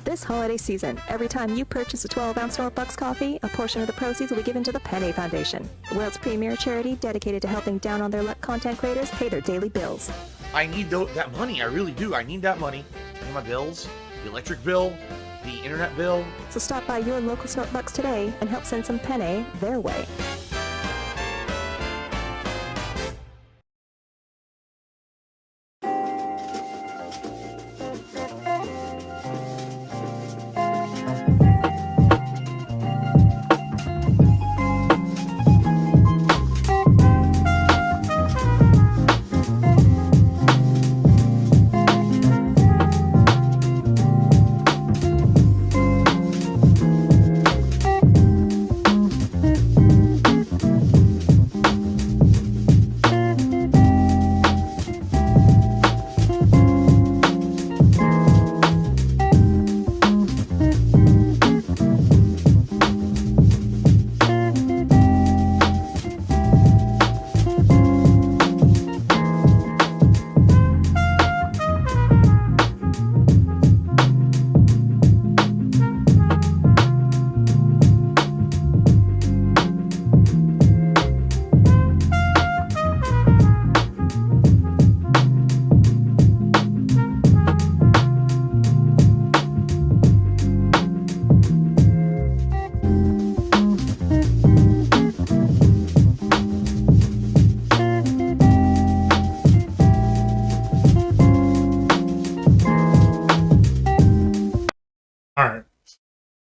This holiday season, every time you purchase a 12-ounce SnortBucks coffee, a portion of the proceeds will be given to the Penny Foundation, the world's premier charity dedicated to helping down-on-their-luck content creators pay their daily bills. I need that money. I really do. I need that money. I need my bills, the electric bill, the internet bill. So stop by your local SnortBucks today and help send some Penny their way.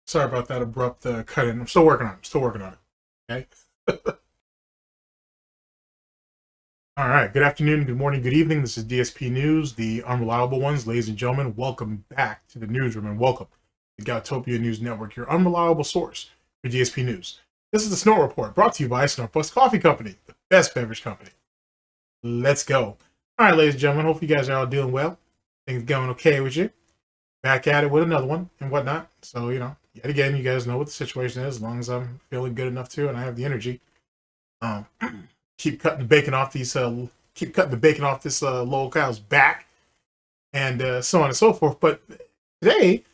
Sorry about that abrupt cut in. I'm still working on it. Okay. All right. Good afternoon, good morning, good evening. This is DSP News, the unreliable ones. Ladies and gentlemen, welcome back to the newsroom and welcome to the Goutopia News Network, your unreliable source for DSP News. This is the Snort Report, brought to you by SnortBucks Coffee Company, the best beverage company. Let's go. All right, ladies and gentlemen, hope you guys are all doing well. Things going okay with you. Back at it with another one and whatnot. So, yet again, you guys know what the situation is. As long as I'm feeling good enough to and I have the energy, keep cutting the bacon off this little cow's back, and so on and so forth. But today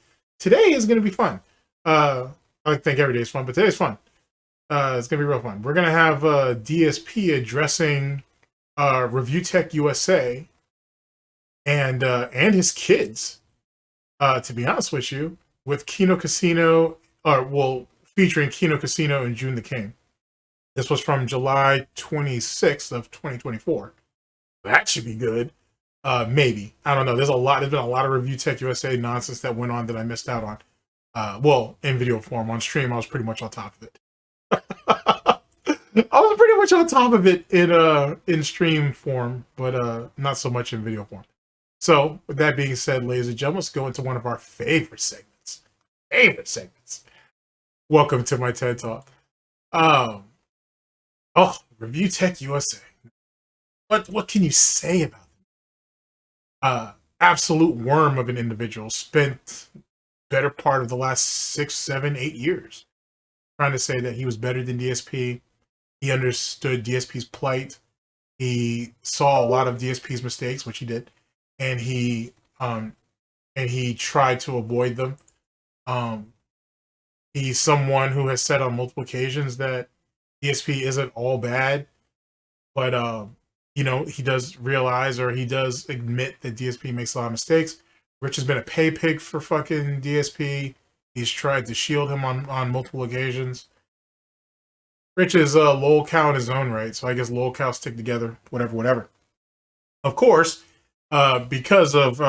is going to be fun. I think every day is fun, but today's fun. It's going to be real fun. We're going to have DSP addressing Review Tech USA and his kids. To be honest with you, with Kino Casino, featuring Kino Casino and Joon the King. This was from July 26th of 2024. That should be good. Maybe. I don't know. There's been a lot of Review Tech USA nonsense that went on that I missed out on. In video form. On stream, I was pretty much on top of it. I was pretty much on top of it in stream form, but not so much in video form. So, with that being said, ladies and gentlemen, let's go into one of our favorite segments. Welcome to my TED Talk. Review Tech USA. What can you say about them? Absolute worm of an individual. Spent better part of the last 6, 7, 8 years trying to say that he was better than DSP. He understood DSP's plight. He saw a lot of DSP's mistakes, which he did. And he tried to avoid them. He's someone who has said on multiple occasions that DSP isn't all bad, but he does realize, or he does admit, that DSP makes a lot of mistakes. Rich has been a pay pig for fucking DSP. He's tried to shield him on multiple occasions. Rich is a lol cow in his own right, so I guess lol cows stick together. Whatever. Of course. Because of,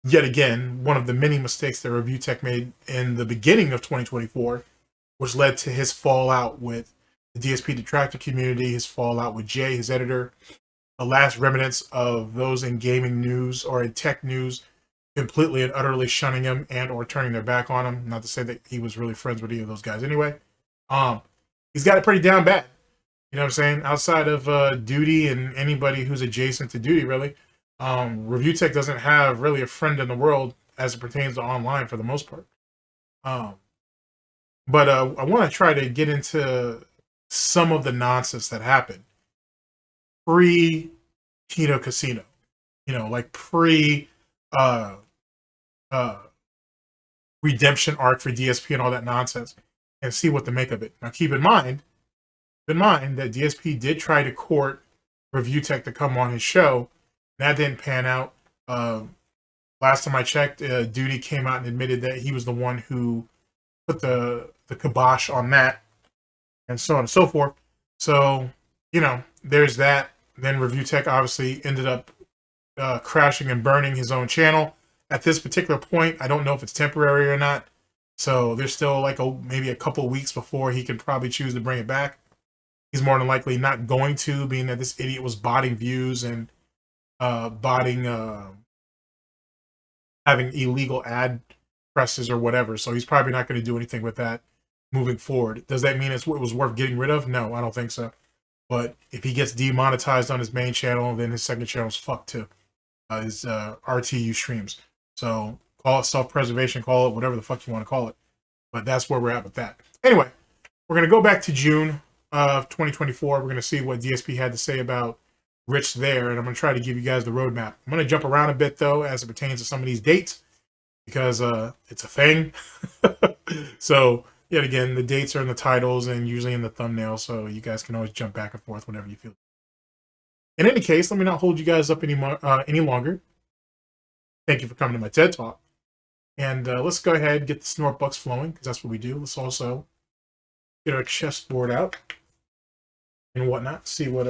yet again, one of the many mistakes that Review Tech made in the beginning of 2024, which led to his fallout with the DSP detractor community, his fallout with Jay, his editor, the last remnants of those in gaming news or in tech news completely and utterly shunning him and or turning their back on him. Not to say that he was really friends with either of those guys anyway. He's got it pretty down bad. You know what I'm saying? Outside of Duty and anybody who's adjacent to Duty, really. Review Tech doesn't have really a friend in the world as it pertains to online for the most part. But I want to try to get into some of the nonsense that happened pre-Kino Casino. You know, like pre redemption arc for DSP and all that nonsense, and see what to make of it. Now, keep in mind that DSP did try to court Review Tech to come on his show. That didn't pan out. Last time I checked, Duty came out and admitted that he was the one who put the kibosh on that, and so on and so forth. So, you know, there's that. Then Review Tech obviously ended up crashing and burning his own channel. At this particular point, I don't know if it's temporary or not. So there's still like maybe a couple of weeks before he can probably choose to bring it back. He's more than likely not going to, being that this idiot was botting views and having illegal ad presses or whatever. So he's probably not going to do anything with that moving forward. Does that mean it was worth getting rid of? No, I don't think so. But if he gets demonetized on his main channel, then his second channel's fucked too. His RTU streams. So call it self-preservation, call it whatever the fuck you want to call it. But that's where we're at with that. Anyway, we're going to go back to June of 2024. We're going to see what DSP had to say about Rich there, and I'm going to try to give you guys the roadmap. I'm going to jump around a bit, though, as it pertains to some of these dates, because it's a thing. So, yet again, the dates are in the titles and usually in the thumbnail, so you guys can always jump back and forth whenever you feel. In any case, let me not hold you guys up any longer. Thank you for coming to my TED Talk. And let's go ahead and get the SnortBucks flowing, because that's what we do. Let's also get our chessboard out and whatnot, see what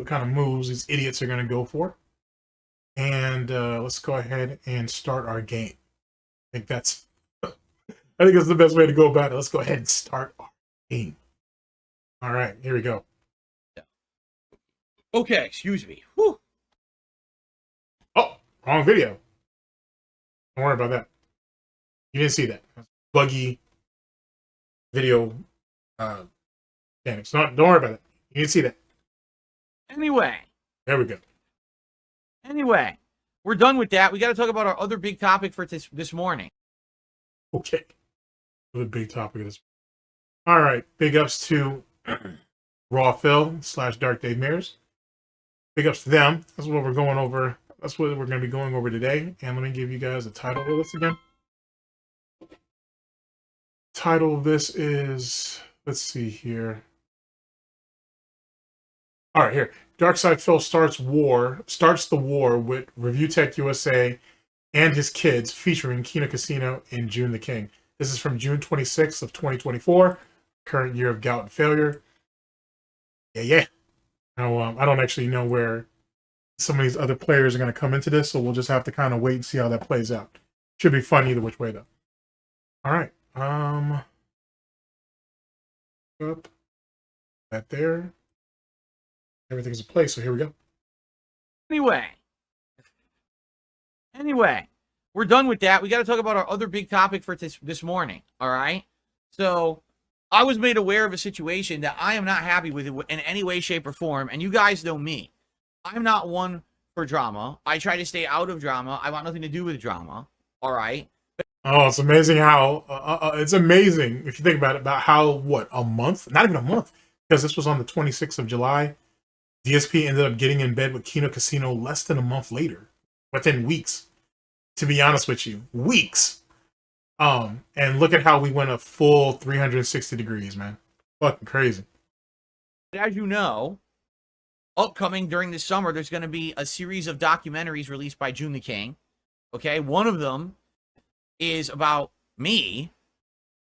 kind of moves these idiots are going to go for. And let's go ahead and start our game. I think that's the best way to go about it. Let's go ahead and start our game. All right, here we go. Okay, excuse me. Whew. Oh, wrong video. Don't worry about that. You didn't see that. Buggy video mechanics. Don't worry about it. You didn't see that. Anyway. There we go. Anyway, we're done with that. We got to talk about our other big topic for this morning. Okay. The big topic of this. All right. Big ups to Raw Phil / Dark Dave Mears. Big ups to them. That's what we're going over. That's what we're going to be going over today. And let me give you guys the title of this again. Title of this is, let's see here. All right, here. Darksydephil starts the war with Review Tech USA and his kids, featuring Kino Casino and Joon the King. This is from June 26th of 2024, current year of Gout and failure. Yeah. Now, I don't actually know where some of these other players are going to come into this, so we'll just have to kind of wait and see how that plays out. Should be fun either which way, though. All right. Up. That there. Everything's in place, so here we go. Anyway, we're done with that. We got to talk about our other big topic for this morning, all right? So, I was made aware of a situation that I am not happy with in any way, shape, or form, and you guys know me. I'm not one for drama. I try to stay out of drama. I want nothing to do with drama, all right? Oh, it's amazing how, it's amazing if you think about it, about how, what, a month? Not even a month, because this was on the 26th of July. DSP ended up getting in bed with Kino Casino less than a month later, within weeks, to be honest with you. Weeks. And look at how we went a full 360 degrees, man. Fucking crazy. As you know, upcoming during the summer, there's going to be a series of documentaries released by Joon the King. Okay, one of them is about me,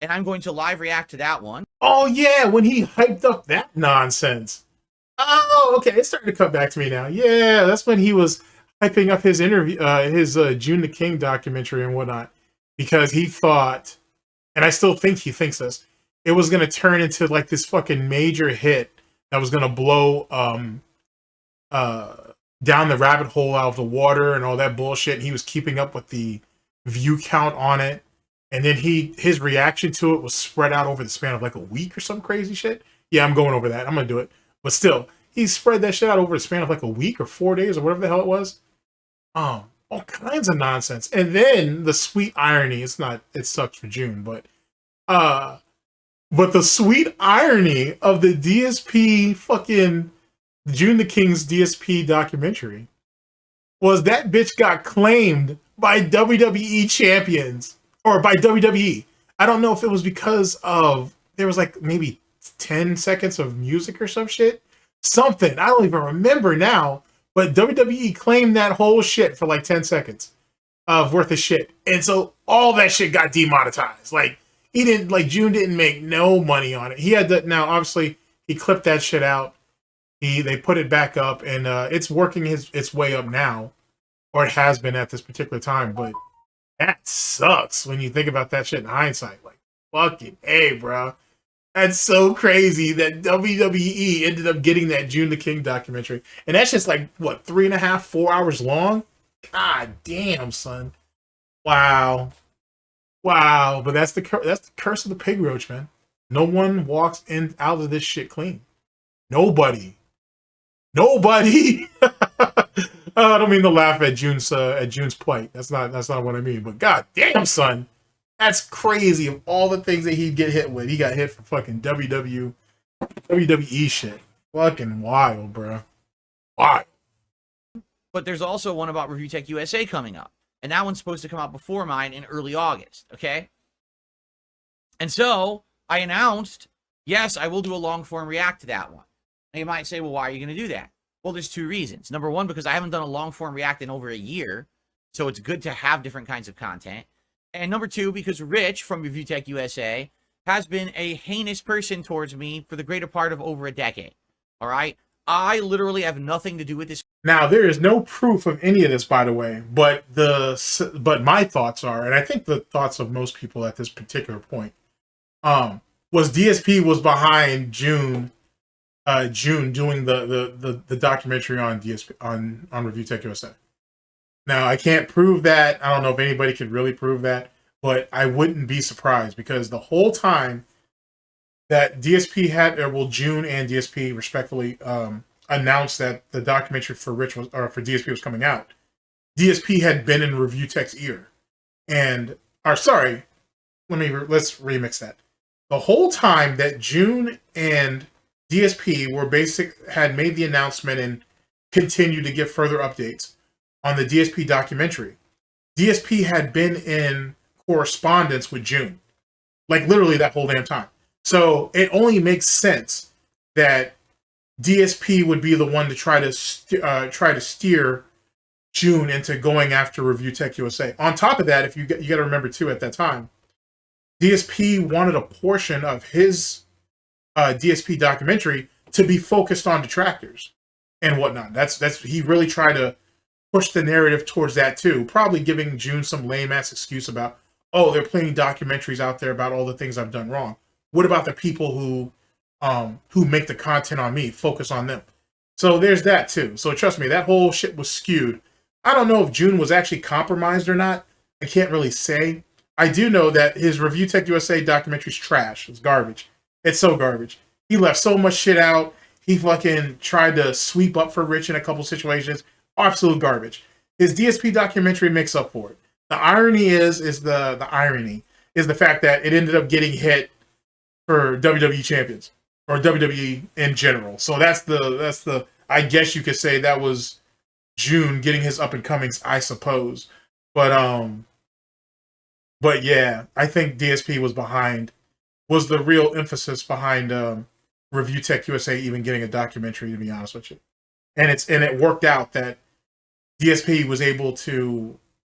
and I'm going to live react to that one. Oh, yeah, when he hyped up that nonsense. Oh, okay, it's starting to come back to me now. Yeah, that's when he was hyping up his interview, his Joon the King documentary and whatnot, because he thought, and I still think he thinks this, it was going to turn into like this fucking major hit that was going to blow down the rabbit hole out of the water and all that bullshit. And he was keeping up with the view count on it, and then his reaction to it was spread out over the span of like a week or some crazy shit. Yeah, I'm going over that. I'm gonna do it. But still, he spread that shit out over the span of like a week or 4 days or whatever the hell it was. All kinds of nonsense. And then the sweet irony, it sucks for Joon, but the sweet irony of the DSP fucking Joon the King's DSP documentary was that bitch got claimed by WWE champions. or by WWE. I don't know if it was because of there was like maybe 10 seconds of music or some shit. Something. I don't even remember now. But WWE claimed that whole shit for like 10 seconds of worth of shit. And so all that shit got demonetized. Like he didn't like Joon didn't make no money on it. He had to now obviously he clipped that shit out. They put it back up and it's working its way up now. Or it has been at this particular time, but that sucks when you think about that shit in hindsight. Like, fucking A, bro. That's so crazy that WWE ended up getting that Joon the King documentary. And that's just like, what, 3.5, 4 hours long? God damn, son. Wow. Wow. But that's the curse of the pig roach, man. No one walks in out of this shit clean. Nobody. Nobody. I don't mean to laugh at Joon's plight. That's not what I mean. But god damn, son, that's crazy. Of all the things that he'd get hit with, he got hit for fucking WWE shit. Fucking wild, bro. Wild. But there's also one about Review Tech USA coming up, and that one's supposed to come out before mine in early August. Okay. And so I announced, yes, I will do a long form react to that one. Now you might say, well, why are you going to do that? Well, there's two reasons. Number one, because I haven't done a long form react in over a year, so it's good to have different kinds of content. And number two, because Rich from Review Tech USA has been a heinous person towards me for the greater part of over a decade. All right? I literally have nothing to do with this. Now, there is no proof of any of this, by the way, but my thoughts are, and I think the thoughts of most people at this particular point, was DSP was behind Joon doing the documentary on DSP on Review Tech USA. Now I can't prove that. I don't know if anybody could really prove that, but I wouldn't be surprised because the whole time that DSP had, Joon and DSP respectfully announced that the documentary for DSP was coming out, DSP had been in Review Tech's ear, let's remix that. The whole time that Joon and DSP had made the announcement and continued to give further updates on the DSP documentary, DSP had been in correspondence with Joon, like literally that whole damn time. So it only makes sense that DSP would be the one to try to steer Joon into going after Review Tech USA. On top of that, you got to remember too, at that time, DSP wanted a portion of his DSP documentary to be focused on detractors and whatnot. He really tried to push the narrative towards that too, probably giving Joon some lame ass excuse about, oh, there are plenty of documentaries out there about all the things I've done wrong. What about the people who make the content on me? Focus on them. So there's that too. So trust me, that whole shit was skewed. I don't know if Joon was actually compromised or not. I can't really say. I do know that his Review Tech USA documentary's trash. It's garbage. It's so garbage. He left so much shit out. He fucking tried to sweep up for Rich in a couple situations. Absolute garbage. His DSP documentary makes up for it. The irony is the fact that it ended up getting hit for WWE champions or WWE in general. So that's the I guess you could say that was Joon getting his up and comings, I suppose. But yeah, I think DSP was the real emphasis behind Review Tech USA even getting a documentary, to be honest with you. And it worked out that DSP was able to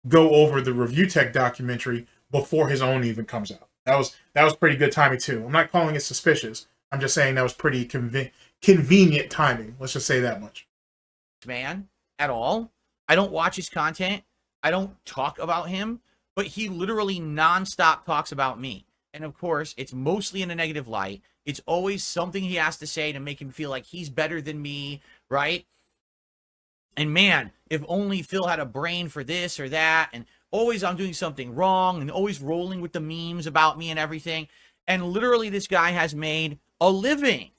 go over the Review Tech documentary before his own even comes out. That was pretty good timing too. I'm not calling it suspicious. I'm just saying that was pretty convenient timing. Let's just say that much. Man, at all. I don't watch his content. I don't talk about him, but he literally nonstop talks about me. And of course, it's mostly in a negative light. It's always something he has to say to make him feel like he's better than me, right? And man, if only Phil had a brain for this or that, and always I'm doing something wrong, and always rolling with the memes about me and everything. And literally this guy has made a living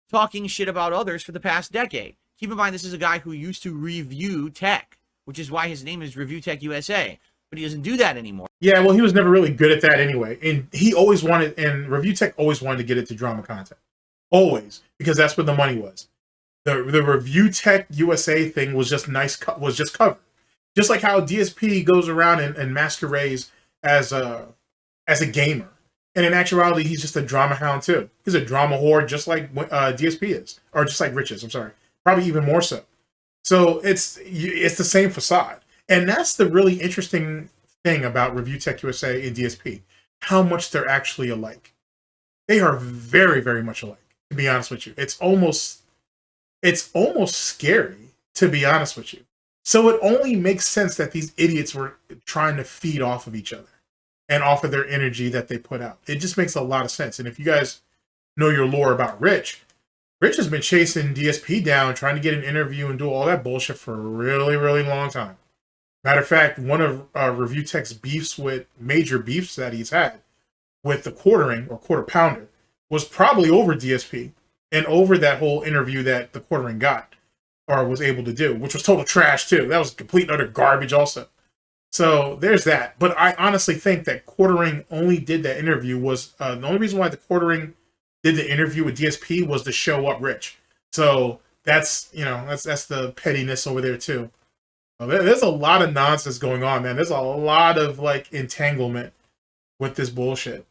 talking shit about others for the past decade. Keep in mind, this is a guy who used to review tech, which is why his name is Review Tech USA, but he doesn't do that anymore. Yeah, well, he was never really good at that anyway. And Review Tech always wanted to get into drama content. Always. Because that's where the money was. The Review Tech USA thing was just cover. Just like how DSP goes around and masquerades as a gamer. And in actuality, he's just a drama hound too. He's a drama whore, just like DSP is, or just like Rich is. I'm sorry, probably even more so. So it's the same facade, and that's the really interesting thing about Review Tech USA and DSP, how much they're actually alike. They are very, very much alike. To be honest with you, it's almost scary. To be honest with you, so it only makes sense that these idiots were trying to feed off of each other and off of their energy that they put out. It just makes a lot of sense. And if you guys know your lore about Rich has been chasing DSP down, trying to get an interview and do all that bullshit for a really, really long time. Matter of fact, one of Review Tech's major beefs that he's had with the quartering or quarter pounder was probably over DSP and over that whole interview that the quartering got or was able to do, which was total trash too. That was complete and utter garbage also. So there's that. But I honestly think that quartering only did that interview was the only reason why the quartering did the interview with DSP was to show up Rich. So that's the pettiness over there too. So there's a lot of nonsense going on, man. There's a lot of like entanglement with this bullshit.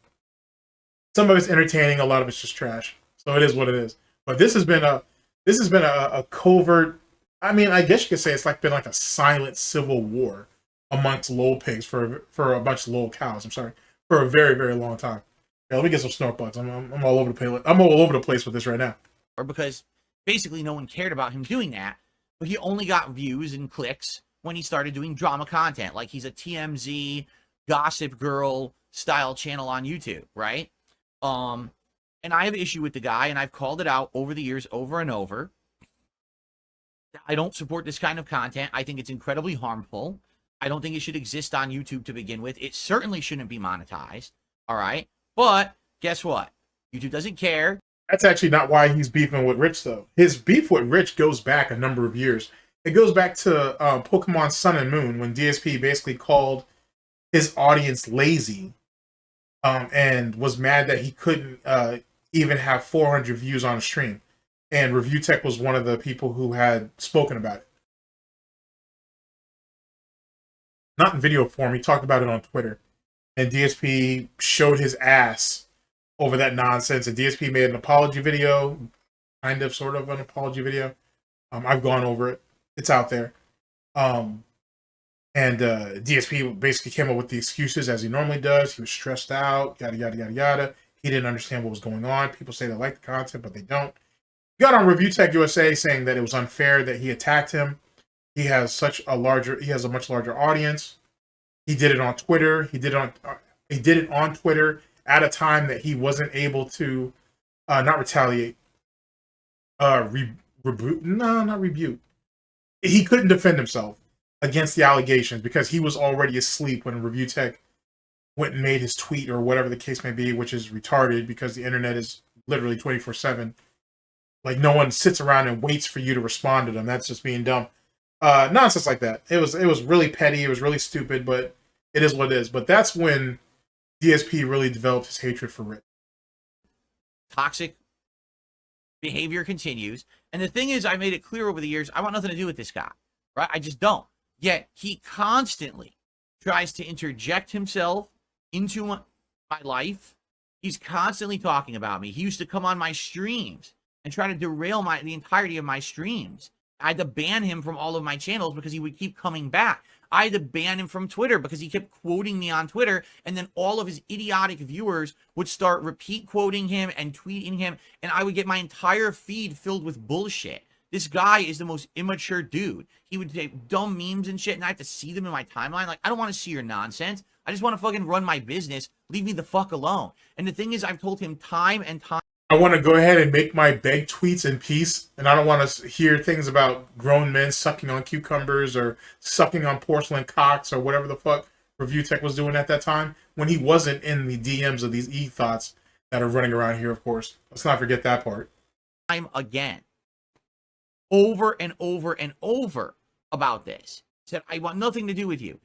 Some of it's entertaining, a lot of it's just trash. So it is what it is. But this has been a covert. I mean, I guess you could say it's been like a silent civil war amongst lol pigs for a bunch of lol cows. I'm sorry, for a very, very long time. Yeah, let me get some SnortBucks. I'm all over the place. I'm all over the place with this right now. Or because basically no one cared about him doing that, but he only got views and clicks when he started doing drama content, like he's a TMZ Gossip Girl style channel on YouTube, right? And I have an issue with the guy, and I've called it out over the years, over and over. I don't support this kind of content. I think it's incredibly harmful. I don't think it should exist on YouTube to begin with. It certainly shouldn't be monetized. All right. But guess what? YouTube doesn't care. That's actually not why he's beefing with Rich, though. His beef with Rich goes back a number of years. It goes back to Pokemon Sun and Moon, when DSP basically called his audience lazy and was mad that he couldn't even have 400 views on a stream. And Review Tech was one of the people who had spoken about it. Not in video form. He talked about it on Twitter. And DSP showed his ass over that nonsense. And DSP made an apology video. Kind of, sort of an apology video. I've gone over it. It's out there. And DSP basically came up with the excuses as he normally does. He was stressed out. Yada, yada, yada, yada. He didn't understand what was going on. People say they like the content, but they don't. He got on Review Tech USA saying that it was unfair that he attacked him. He has a much larger audience. He did it on Twitter. He did it on Twitter at a time that he wasn't able to not retaliate. Not rebuke. He couldn't defend himself against the allegations because he was already asleep when Review Tech went and made his tweet or whatever the case may be, which is retarded because the internet is literally 24/7. Like, no one sits around and waits for you to respond to them. That's just being dumb. Nonsense like that. It was really petty. It was really stupid, but it is what it is. But that's when DSP really developed his hatred for Rich. Toxic behavior continues. And the thing is, I made it clear over the years, I want nothing to do with this guy, right? I just don't. Yet he constantly tries to interject himself into my life. He's constantly talking about me. He used to come on my streams and try to derail the entirety of my streams. I had to ban him from all of my channels because he would keep coming back. I had to ban him from Twitter because he kept quoting me on Twitter, and then all of his idiotic viewers would start repeat quoting him and tweeting him, and I would get my entire feed filled with bullshit. This guy is the most immature dude. He would take dumb memes and shit, and I have to see them in my timeline. Like, I don't want to see your nonsense. I just want to fucking run my business. Leave me the fuck alone. And the thing is, I've told him time and time. I want to go ahead and make my beg tweets in peace, and I don't want to hear things about grown men sucking on cucumbers or sucking on porcelain cocks or whatever the fuck Review Tech was doing at that time when he wasn't in the DMs of these e-thoughts that are running around here, of course. Let's not forget that part. Time again. Over and over and over about this. Said, I want nothing to do with you.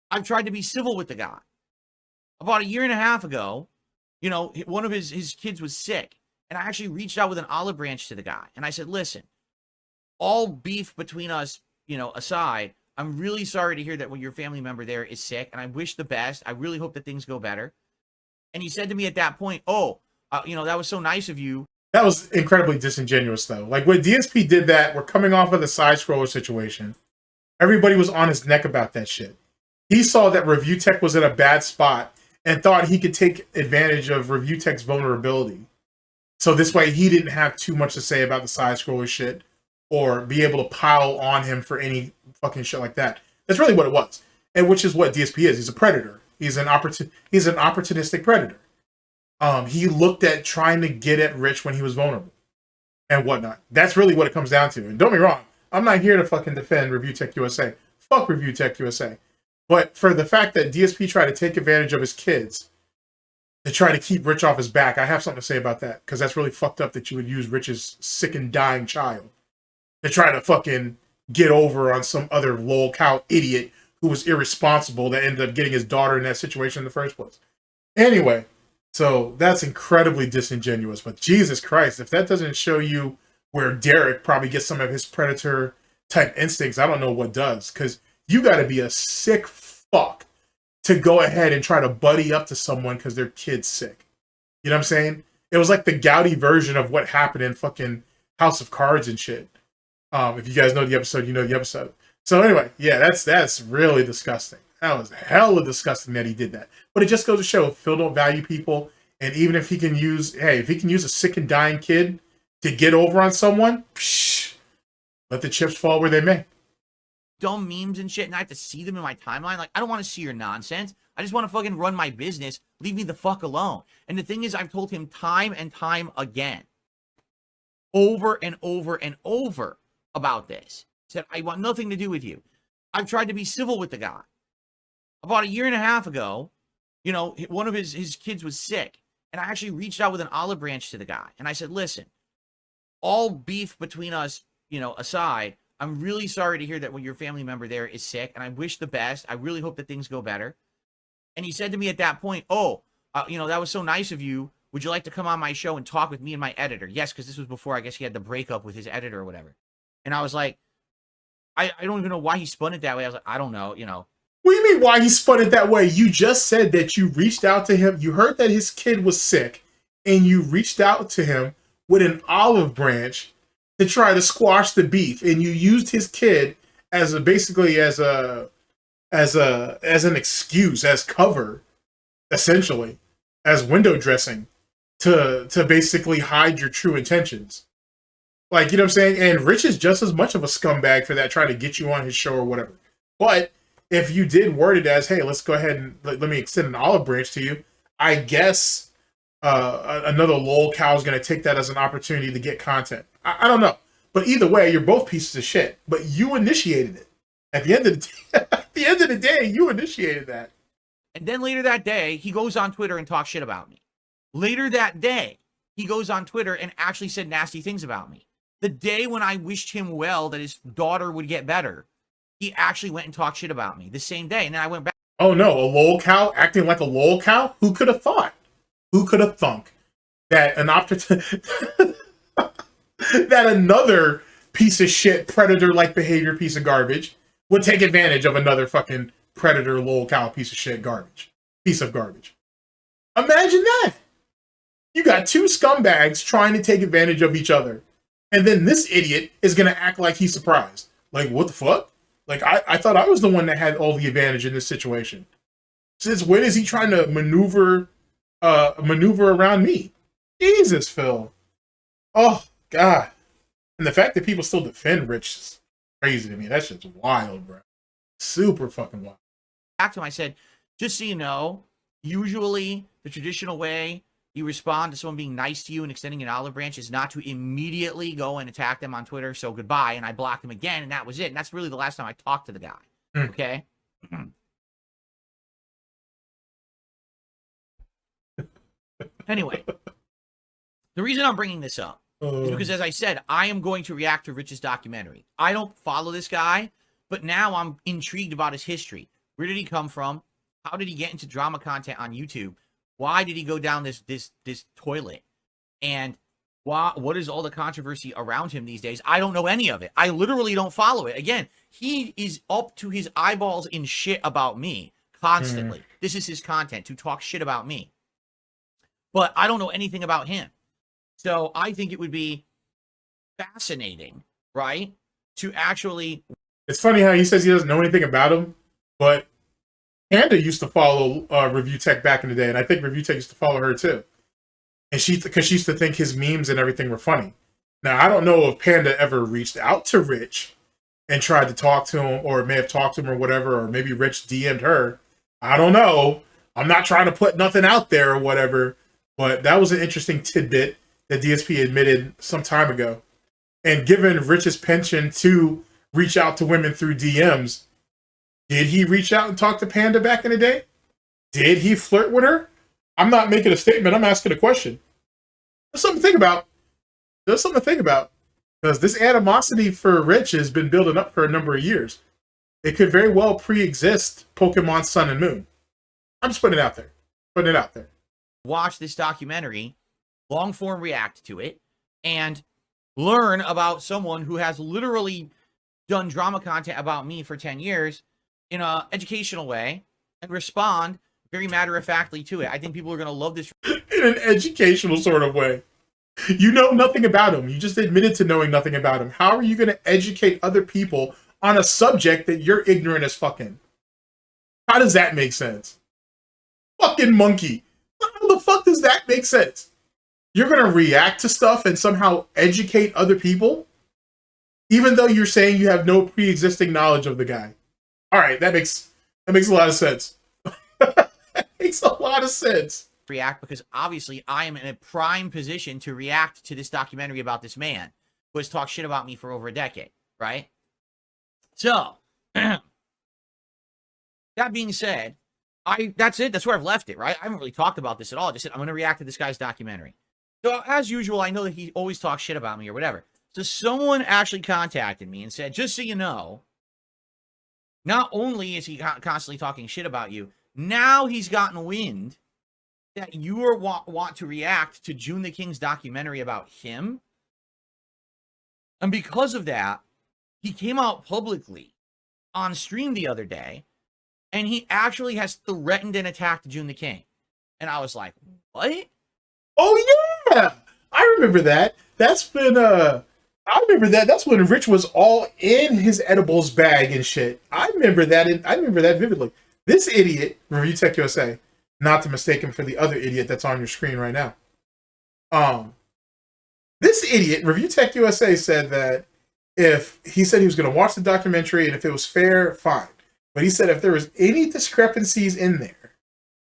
I've tried to be civil with the guy. About a year and a half ago, you know, one of his kids was sick. And I actually reached out with an olive branch to the guy. And I said, listen, all beef between us, you know, aside, I'm really sorry to hear that when your family member there is sick, and I wish the best. I really hope that things go better. And he said to me at that point, oh, that was so nice of you. That was incredibly disingenuous, though. Like, when DSP did that, we're coming off of the side-scroller situation. Everybody was on his neck about that shit. He saw that Review Tech was in a bad spot and thought he could take advantage of Review Tech's vulnerability. So this way, he didn't have too much to say about the side-scroller shit or be able to pile on him for any fucking shit like that. That's really what it was. And which is what DSP is. He's a predator. He's an opportunistic predator. He looked at trying to get at Rich when he was vulnerable and whatnot. That's really what it comes down to. And don't be wrong, I'm not here to fucking defend Review Tech USA. Fuck Review Tech USA. But for the fact that DSP tried to take advantage of his kids to try to keep Rich off his back, I have something to say about that. Because that's really fucked up that you would use Rich's sick and dying child to try to fucking get over on some other lol cow idiot who was irresponsible that ended up getting his daughter in that situation in the first place. Anyway, so that's incredibly disingenuous. But Jesus Christ, if that doesn't show you where Derek probably gets some of his predator type instincts, I don't know what does. Because you got to be a sick fuck to go ahead and try to buddy up to someone because their kid's sick. You know what I'm saying? It was like the Gouty version of what happened in fucking House of Cards and shit. If you guys know the episode, you know the episode. So anyway, yeah, that's really disgusting. That was hella disgusting that he did that. But it just goes to show Phil don't value people. And even if he can use, if he can use a sick and dying kid to get over on someone, let the chips fall where they may. Dumb memes and shit, and I have to see them in my timeline. Like, I don't want to see your nonsense. I just want to fucking run my business. Leave me the fuck alone. And the thing is, I've told him time and time again, over and over and over about this. Said, I want nothing to do with you. I've tried to be civil with the guy. About a year and a half ago, one of his kids was sick. And I actually reached out with an olive branch to the guy. And I said, listen, all beef between us, aside, I'm really sorry to hear that when your family member there is sick, and I wish the best. I really hope that things go better. And he said to me at that point, oh, that was so nice of you. Would you like to come on my show and talk with me and my editor? Yes, because this was before, I guess, he had the breakup with his editor or whatever. And I was like, I don't even know why he spun it that way. I was like, I don't know, What do you mean why he spun it that way? You just said that you reached out to him. You heard that his kid was sick, and you reached out to him with an olive branch to try to squash the beef, and you used his kid as an excuse, as cover, essentially, as window dressing to basically hide your true intentions. Like, you know what I'm saying? And Rich is just as much of a scumbag for that, trying to get you on his show or whatever. But if you did word it as, hey, let's go ahead and let me extend an olive branch to you, I guess another lol cow is going to take that as an opportunity to get content. I don't know. But either way, you're both pieces of shit. But you initiated it. At the end of the day, you initiated that. And then later that day, he goes on Twitter and talks shit about me. Later that day, he goes on Twitter and actually said nasty things about me. The day when I wished him well that his daughter would get better, he actually went and talked shit about me the same day. And then I went back. Oh no, a lol cow acting like a lol cow? Who could have thought? Who could have thunk that that another piece of shit, predator-like behavior piece of garbage would take advantage of another fucking predator, lol cow piece of shit piece of garbage. Imagine that. You got two scumbags trying to take advantage of each other. And then this idiot is going to act like he's surprised. Like, what the fuck? Like, I thought I was the one that had all the advantage in this situation. Since when is he trying to maneuver around me? Jesus, Phil. Oh, God. And the fact that people still defend Rich is crazy to me. That shit's wild, bro. Super fucking wild. Back to him, I said, just so you know, usually the traditional way you respond to someone being nice to you and extending an olive branch is not to immediately go and attack them on Twitter. So goodbye. And I blocked him again, and that was it. And that's really the last time I talked to the guy. Okay? Anyway, the reason I'm bringing this up is because, as I said, I am going to react to Rich's documentary. I don't follow this guy, but now I'm intrigued about his history. Where did he come from? How did he get into drama content on YouTube? Why did he go down this toilet? And what is all the controversy around him these days? I don't know any of it. I literally don't follow it. Again, he is up to his eyeballs in shit about me constantly. This is his content, to talk shit about me. But I don't know anything about him. So I think it would be fascinating, right, to actually... It's funny how he says he doesn't know anything about him, but Panda used to follow Review Tech back in the day, and I think Review Tech used to follow her too. And because she used to think his memes and everything were funny. Now, I don't know if Panda ever reached out to Rich and tried to talk to him, or may have talked to him or whatever, or maybe Rich DM'd her. I don't know. I'm not trying to put nothing out there or whatever, but that was an interesting tidbit that DSP admitted some time ago. And given Rich's penchant to reach out to women through DMs, did he reach out and talk to Panda back in the day? Did he flirt with her? I'm not making a statement. I'm asking a question. There's something to think about. There's something to think about. Because this animosity for Rich has been building up for a number of years. It could very well pre-exist Pokemon Sun and Moon. I'm just putting it out there. Putting it out there. Watch this documentary, long form react to it, and learn about someone who has literally done drama content about me for 10 years in an educational way and respond very matter-of-factly to it. I think people are going to love this. In an educational sort of way. You know nothing about him. You just admitted to knowing nothing about him. How are you going to educate other people on a subject that you're ignorant as fucking? How does that make sense? Fucking monkey. How the fuck does that make sense? You're going to react to stuff and somehow educate other people? Even though you're saying you have no pre-existing knowledge of the guy. All right, that makes a lot of sense. Makes a lot of sense. React because obviously I am in a prime position to react to this documentary about this man who has talked shit about me for over a decade, right? So, that being said, that's it. That's where I've left it, right? I haven't really talked about this at all. I just said I'm going to react to this guy's documentary. So, as usual, I know that he always talks shit about me or whatever. So, someone actually contacted me and said, just so you know, not only is he constantly talking shit about you, now he's gotten wind that you are want to react to Joon the King's documentary about him. And because of that, he came out publicly on stream the other day, and he actually has threatened and attacked Joon the King. And I was like, what? Oh, yeah! I remember that. That's been, I remember that. That's when Rich was all in his edibles bag and shit. I remember that. I remember that vividly. This idiot, Review Tech USA, not to mistake him for the other idiot that's on your screen right now. This idiot, Review Tech USA, said that he said he was going to watch the documentary, and if it was fair, fine. But he said if there was any discrepancies in there,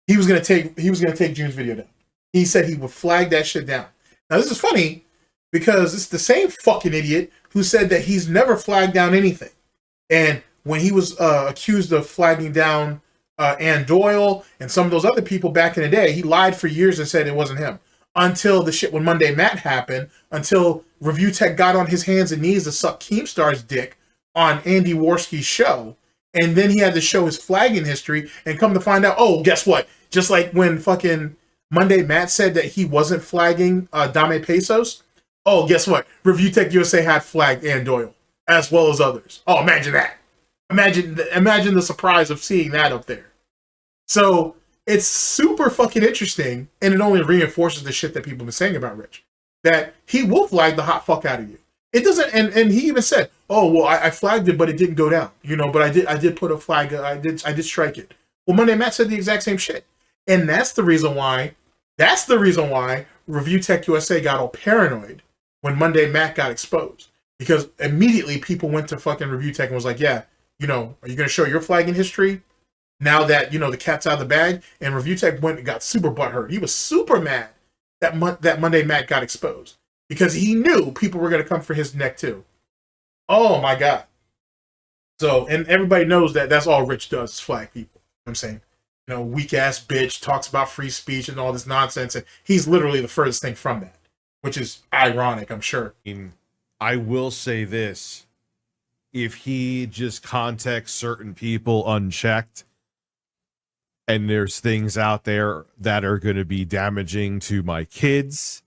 he was going to take Joon's video down. He said he would flag that shit down. Now this is funny because it's the same fucking idiot who said that he's never flagged down anything. And when he was accused of flagging down Ann Doyle and some of those other people back in the day, he lied for years and said it wasn't him. Until the shit when Monday Matt happened, until Review Tech got on his hands and knees to suck Keemstar's dick on Andy Worski's show. And then he had to show his flagging history and come to find out, oh, guess what? Just like when fucking Monday Matt said that he wasn't flagging Dame Pesos. Oh, guess what? Review Tech USA had flagged Ann Doyle as well as others. Oh, imagine that. Imagine the surprise of seeing that up there. So it's super fucking interesting, and it only reinforces the shit that people have been saying about Rich. That he will flag the hot fuck out of you. It doesn't, and he even said, "Oh well, I flagged it, but it didn't go down. You know, but I did put a flag. I did strike it." Well, Monday Matt said the exact same shit, and that's the reason why. That's the reason why Review Tech USA got all paranoid when Monday Matt got exposed, because immediately people went to fucking Review Tech and was like, "Yeah, you know, are you going to show your flagging history?" Now that, you know, the cat's out of the bag, and Review Tech went and got super butthurt. He was super mad that Monday Matt got exposed because he knew people were going to come for his neck too. Oh my God. So, and everybody knows that that's all Rich does is flag people. You know what I'm saying? You know, weak ass bitch talks about free speech and all this nonsense. And he's literally the furthest thing from that, which is ironic, I'm sure. I will say this. If he just contacts certain people unchecked, and there's things out there that are going to be damaging to my kids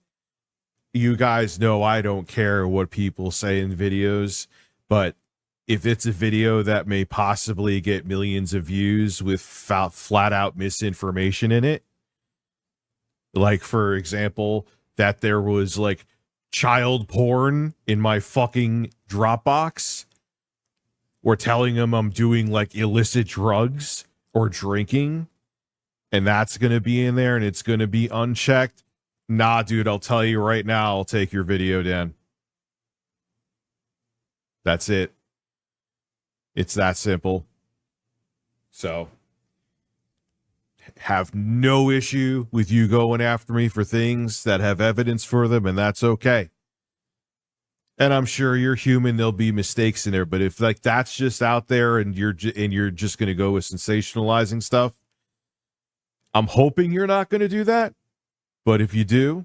you guys know I don't care what people say in videos, but if it's a video that may possibly get millions of views with flat out misinformation in it, like, for example, that there was like child porn in my fucking Dropbox, or telling them I'm doing like illicit drugs or drinking, and that's going to be in there and it's going to be unchecked. Nah, dude, I'll tell you right now, I'll take your video down. That's it. It's that simple. So, have no issue with you going after me for things that have evidence for them, and that's okay. And I'm sure you're human, there'll be mistakes in there, but if like that's just out there and you're just going to go with sensationalizing stuff, I'm hoping you're not going to do that. But if you do,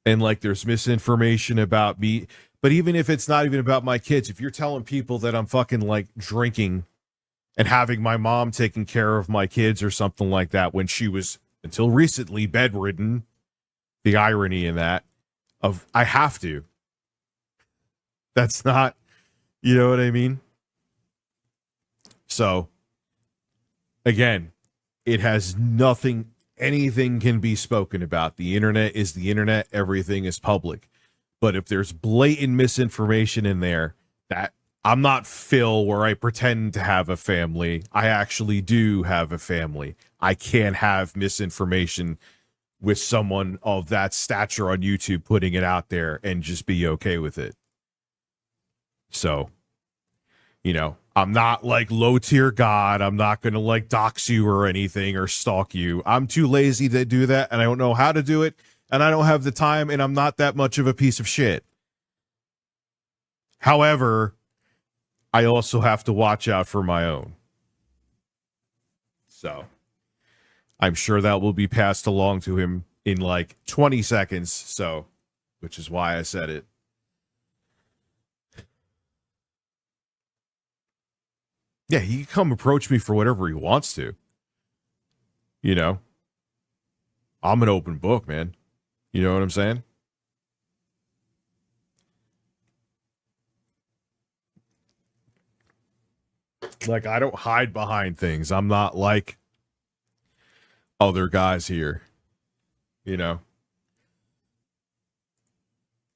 and like there's misinformation about me, but even if it's not even about my kids, if you're telling people that I'm fucking like drinking and having my mom taking care of my kids or something like that when she was until recently bedridden, the irony in that of I have to. That's not, you know what I mean? So again, it has nothing, anything can be spoken about. The internet is the internet, everything is public. But if there's blatant misinformation in there, that I'm not Phil where I pretend to have a family. I actually do have a family. I can't have misinformation with someone of that stature on YouTube putting it out there and just be okay with it. So, you know, I'm not like low tier God. I'm not going to like dox you or anything or stalk you. I'm too lazy to do that, and I don't know how to do it. And I don't have the time, and I'm not that much of a piece of shit. However, I also have to watch out for my own. So, I'm sure that will be passed along to him in like 20 seconds. So, which is why I said it. Yeah, he can come approach me for whatever he wants to. You know, I'm an open book, man. You know what I'm saying? Like, I don't hide behind things. I'm not like other guys here, you know?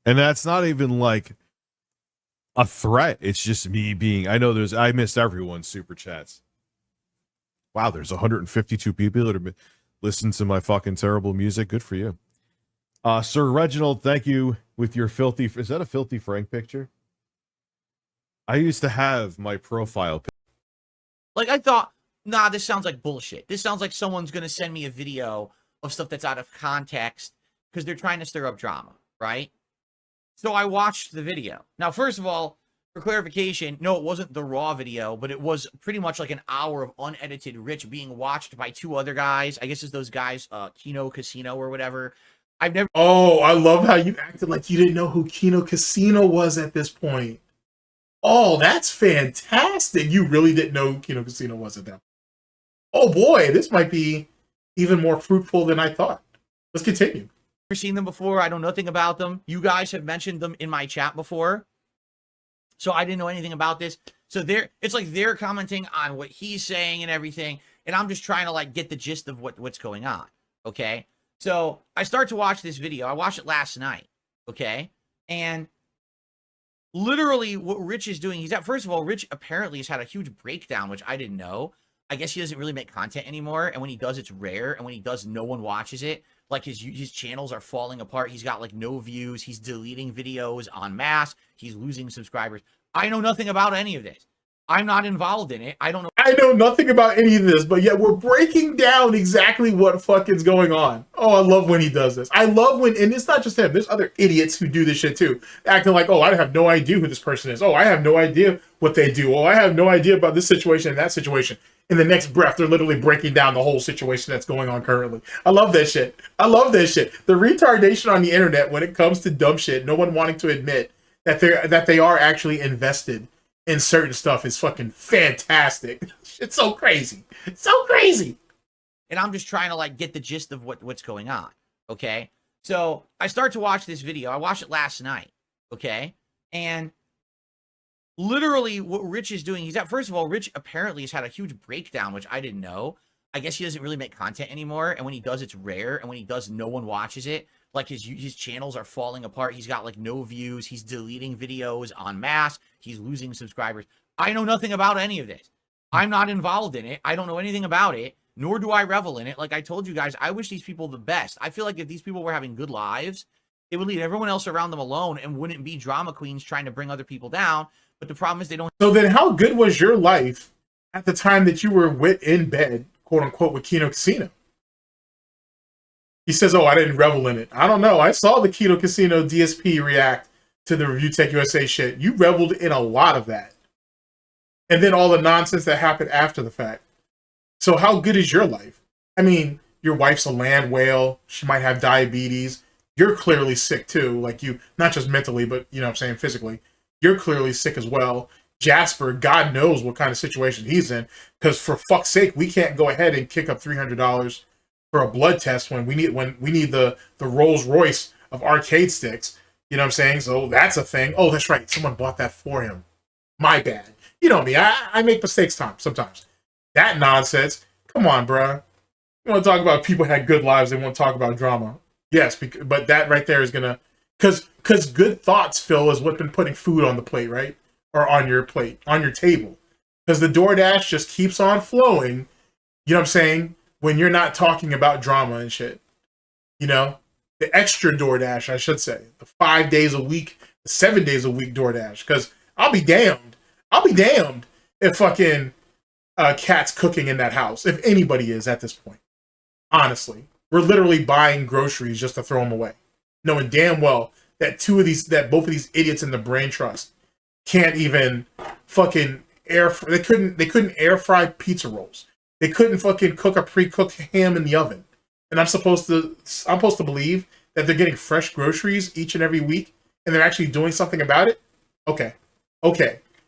And that's not even like a threat. It's just me being, I missed everyone's super chats. Wow, there's 152 people that have listened to my fucking terrible music. Good for you. Sir Reginald, thank you with your filthy, is that a Filthy Frank picture? I used to have my profile picture. Like, I thought, nah, this sounds like bullshit. This sounds like someone's going to send me a video of stuff that's out of context because they're trying to stir up drama, right? So I watched the video. Now, first of all, for clarification, no, it wasn't the raw video, but it was pretty much like an hour of unedited Rich being watched by two other guys. I guess it's those guys, Kino Casino or whatever. I've never. Oh, I love how you acted like you didn't know who Kino Casino was at this point. Oh, that's fantastic. You really didn't know who Kino Casino was at that point. Oh boy, this might be even more fruitful than I thought. Let's continue. Never seen them before. I know nothing about them. You guys have mentioned them in my chat before. So I didn't know anything about this. So it's like they're commenting on what he's saying and everything. And I'm just trying to like get the gist of what's going on. Okay. So I start to watch this video. I watched it last night. Okay. And literally what Rich is doing, first of all, Rich apparently has had a huge breakdown, which I didn't know. I guess he doesn't really make content anymore. And when he does, it's rare. And when he does, no one watches it. Like his channels are falling apart. He's got like no views. He's deleting videos en masse. He's losing subscribers. I know nothing about any of this. I'm not involved in it. I don't know. I know nothing about any of this, but yet we're breaking down exactly what fucking's going on. Oh, I love when he does this. I love when, and it's not just him. There's other idiots who do this shit too. Acting like, oh, I have no idea who this person is. Oh, I have no idea what they do. Oh, I have no idea about this situation and that situation. In the next breath, they're literally breaking down the whole situation that's going on currently. I love that shit. I love that shit. The retardation on the internet when it comes to dumb shit, no one wanting to admit that they are actually invested in certain stuff is fucking fantastic. It's so crazy. It's so crazy. And I'm just trying to like get the gist of what's going on. Okay. So I start to watch this video. I watched it last night. Okay. And literally what Rich is doing, first of all, Rich apparently has had a huge breakdown, which I didn't know. I guess he doesn't really make content anymore. And when he does, it's rare. And when he does, no one watches it. Like his channels are falling apart. He's got like no views. He's deleting videos en masse. He's losing subscribers. I know nothing about any of this. I'm not involved in it. I don't know anything about it, nor do I revel in it. Like I told you guys, I wish these people the best. I feel like if these people were having good lives, it would leave everyone else around them alone and wouldn't be drama queens trying to bring other people down. But the problem is they don't. So then how good was your life at the time that you were in bed, quote unquote, with Kino Casino? He says, oh, I didn't revel in it. I don't know. I saw the Kino Casino DSP react to the Review Tech USA shit. You reveled in a lot of that. And then all the nonsense that happened after the fact. So how good is your life? I mean, your wife's a land whale. She might have diabetes. You're clearly sick too. Like you, not just mentally, but you know what I'm saying, physically. You're clearly sick as well. Jasper, God knows what kind of situation he's in. Because for fuck's sake, we can't go ahead and kick up $300 for a blood test when we need the Rolls Royce of arcade sticks. You know what I'm saying? So that's a thing. Oh, that's right. Someone bought that for him. My bad. You know me. I make mistakes sometimes. That nonsense. Come on, bruh. You want to talk about people had good lives, they want to talk about drama. Yes, but that right there is gonna, because good thoughts, Phil, is what's been putting food on the plate, right? Or on your plate, on your table. Because the DoorDash just keeps on flowing. You know what I'm saying? When you're not talking about drama and shit. You know? The extra DoorDash, I should say. The 5 days a week, the 7 days a week DoorDash. Because I'll be damned if fucking Cat's cooking in that house. If anybody is at this point. Honestly. We're literally buying groceries just to throw them away. Knowing damn well that both of these idiots in the brain trust can't even fucking they couldn't air fry pizza rolls. They couldn't fucking cook a pre-cooked ham in the oven. And I'm supposed to believe that they're getting fresh groceries each and every week and they're actually doing something about it? Okay.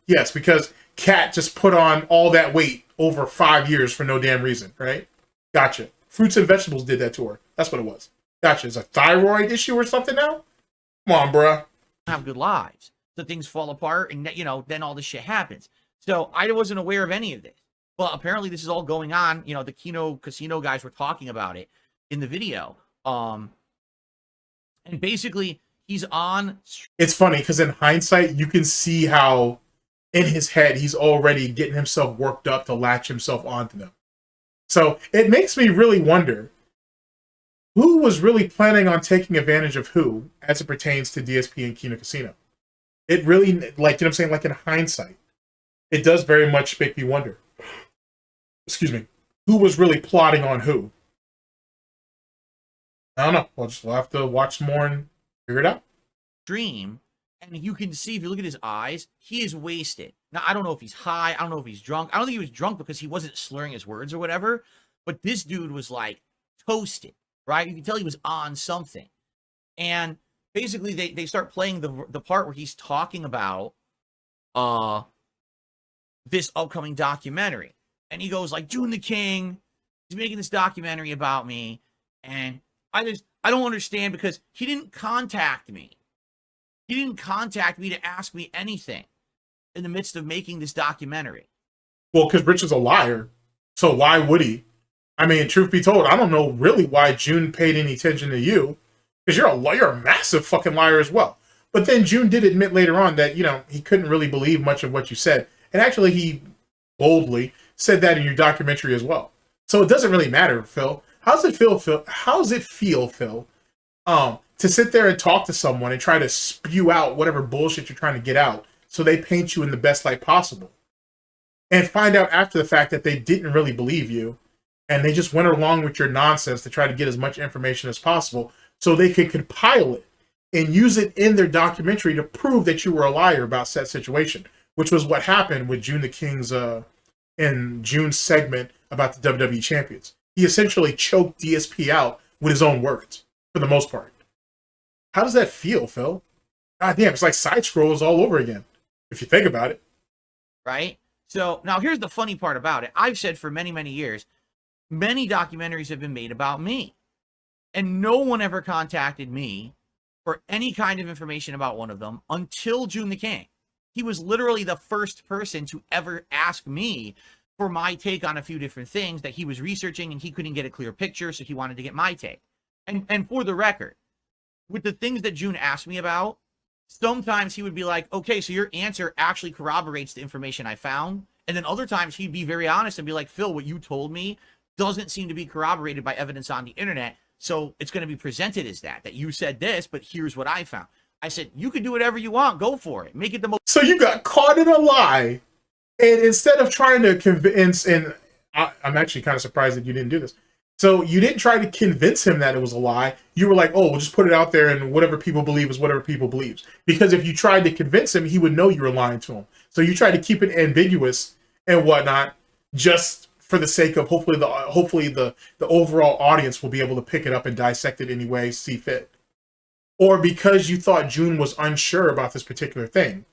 Yes, because Cat just put on all that weight over 5 years for no damn reason, right? Gotcha. Fruits and vegetables did that to her. That's what it was. Gotcha. Is a thyroid issue or something now? Come on, bruh. Have good lives. So things fall apart and, you know, then all this shit happens. So I wasn't aware of any of this. Well, apparently this is all going on. You know, the Kino Casino guys were talking about it in the video. And basically he's on. It's funny because in hindsight, you can see how in his head, he's already getting himself worked up to latch himself onto them. So it makes me really wonder who was really planning on taking advantage of who as it pertains to DSP and Kino Casino. It really, like, you know what I'm saying? Like in hindsight, it does very much make me wonder. Excuse me. Who was really plotting on who? I don't know. We'll have to watch more and figure it out. Stream, and you can see, if you look at his eyes, he is wasted. Now, I don't know if he's high. I don't know if he's drunk. I don't think he was drunk because he wasn't slurring his words or whatever. But this dude was like toasted, right? You can tell he was on something. And basically, they start playing the part where he's talking about this upcoming documentary. And he goes like, Joon the King, he's making this documentary about me. And I don't understand because he didn't contact me. He didn't contact me to ask me anything in the midst of making this documentary. Well, because Rich is a liar. So why would he? I mean, truth be told, I don't know really why Joon paid any attention to you. Because you're a massive fucking liar as well. But then Joon did admit later on that, you know, he couldn't really believe much of what you said. And actually, he boldly said that in your documentary as well. So it doesn't really matter, Phil. How's it feel, Phil, to sit there and talk to someone and try to spew out whatever bullshit you're trying to get out so they paint you in the best light possible? And find out after the fact that they didn't really believe you and they just went along with your nonsense to try to get as much information as possible so they could compile it and use it in their documentary to prove that you were a liar about said situation, which was what happened with Joon the King's in Joon's segment about the WWE champions. He essentially choked DSP out with his own words for the most part. How does that feel, Phil? God damn, it's like side scrolls all over again, if you think about it. Right? So now here's the funny part about it. I've said for many, many years, many documentaries have been made about me. And no one ever contacted me for any kind of information about one of them until Joon the King. He was literally the first person to ever ask me for my take on a few different things that he was researching, and he couldn't get a clear picture, so he wanted to get my take. And for the record, with the things that Joon asked me about, sometimes he would be like, okay, so your answer actually corroborates the information I found. And then other times he'd be very honest and be like, Phil, what you told me doesn't seem to be corroborated by evidence on the internet. So it's going to be presented as that you said this, but here's what I found. I said, you can do whatever you want. Go for it. Make it the most. So you got caught in a lie. And instead of trying to convince, and I'm actually kind of surprised that you didn't do this. So you didn't try to convince him that it was a lie. You were like, oh, we'll just put it out there, and whatever people believe is whatever people believe. Because if you tried to convince him, he would know you were lying to him. So you tried to keep it ambiguous and whatnot, just for the sake of hopefully the overall audience will be able to pick it up and dissect it any way see fit. Or because you thought Joon was unsure about this particular thing,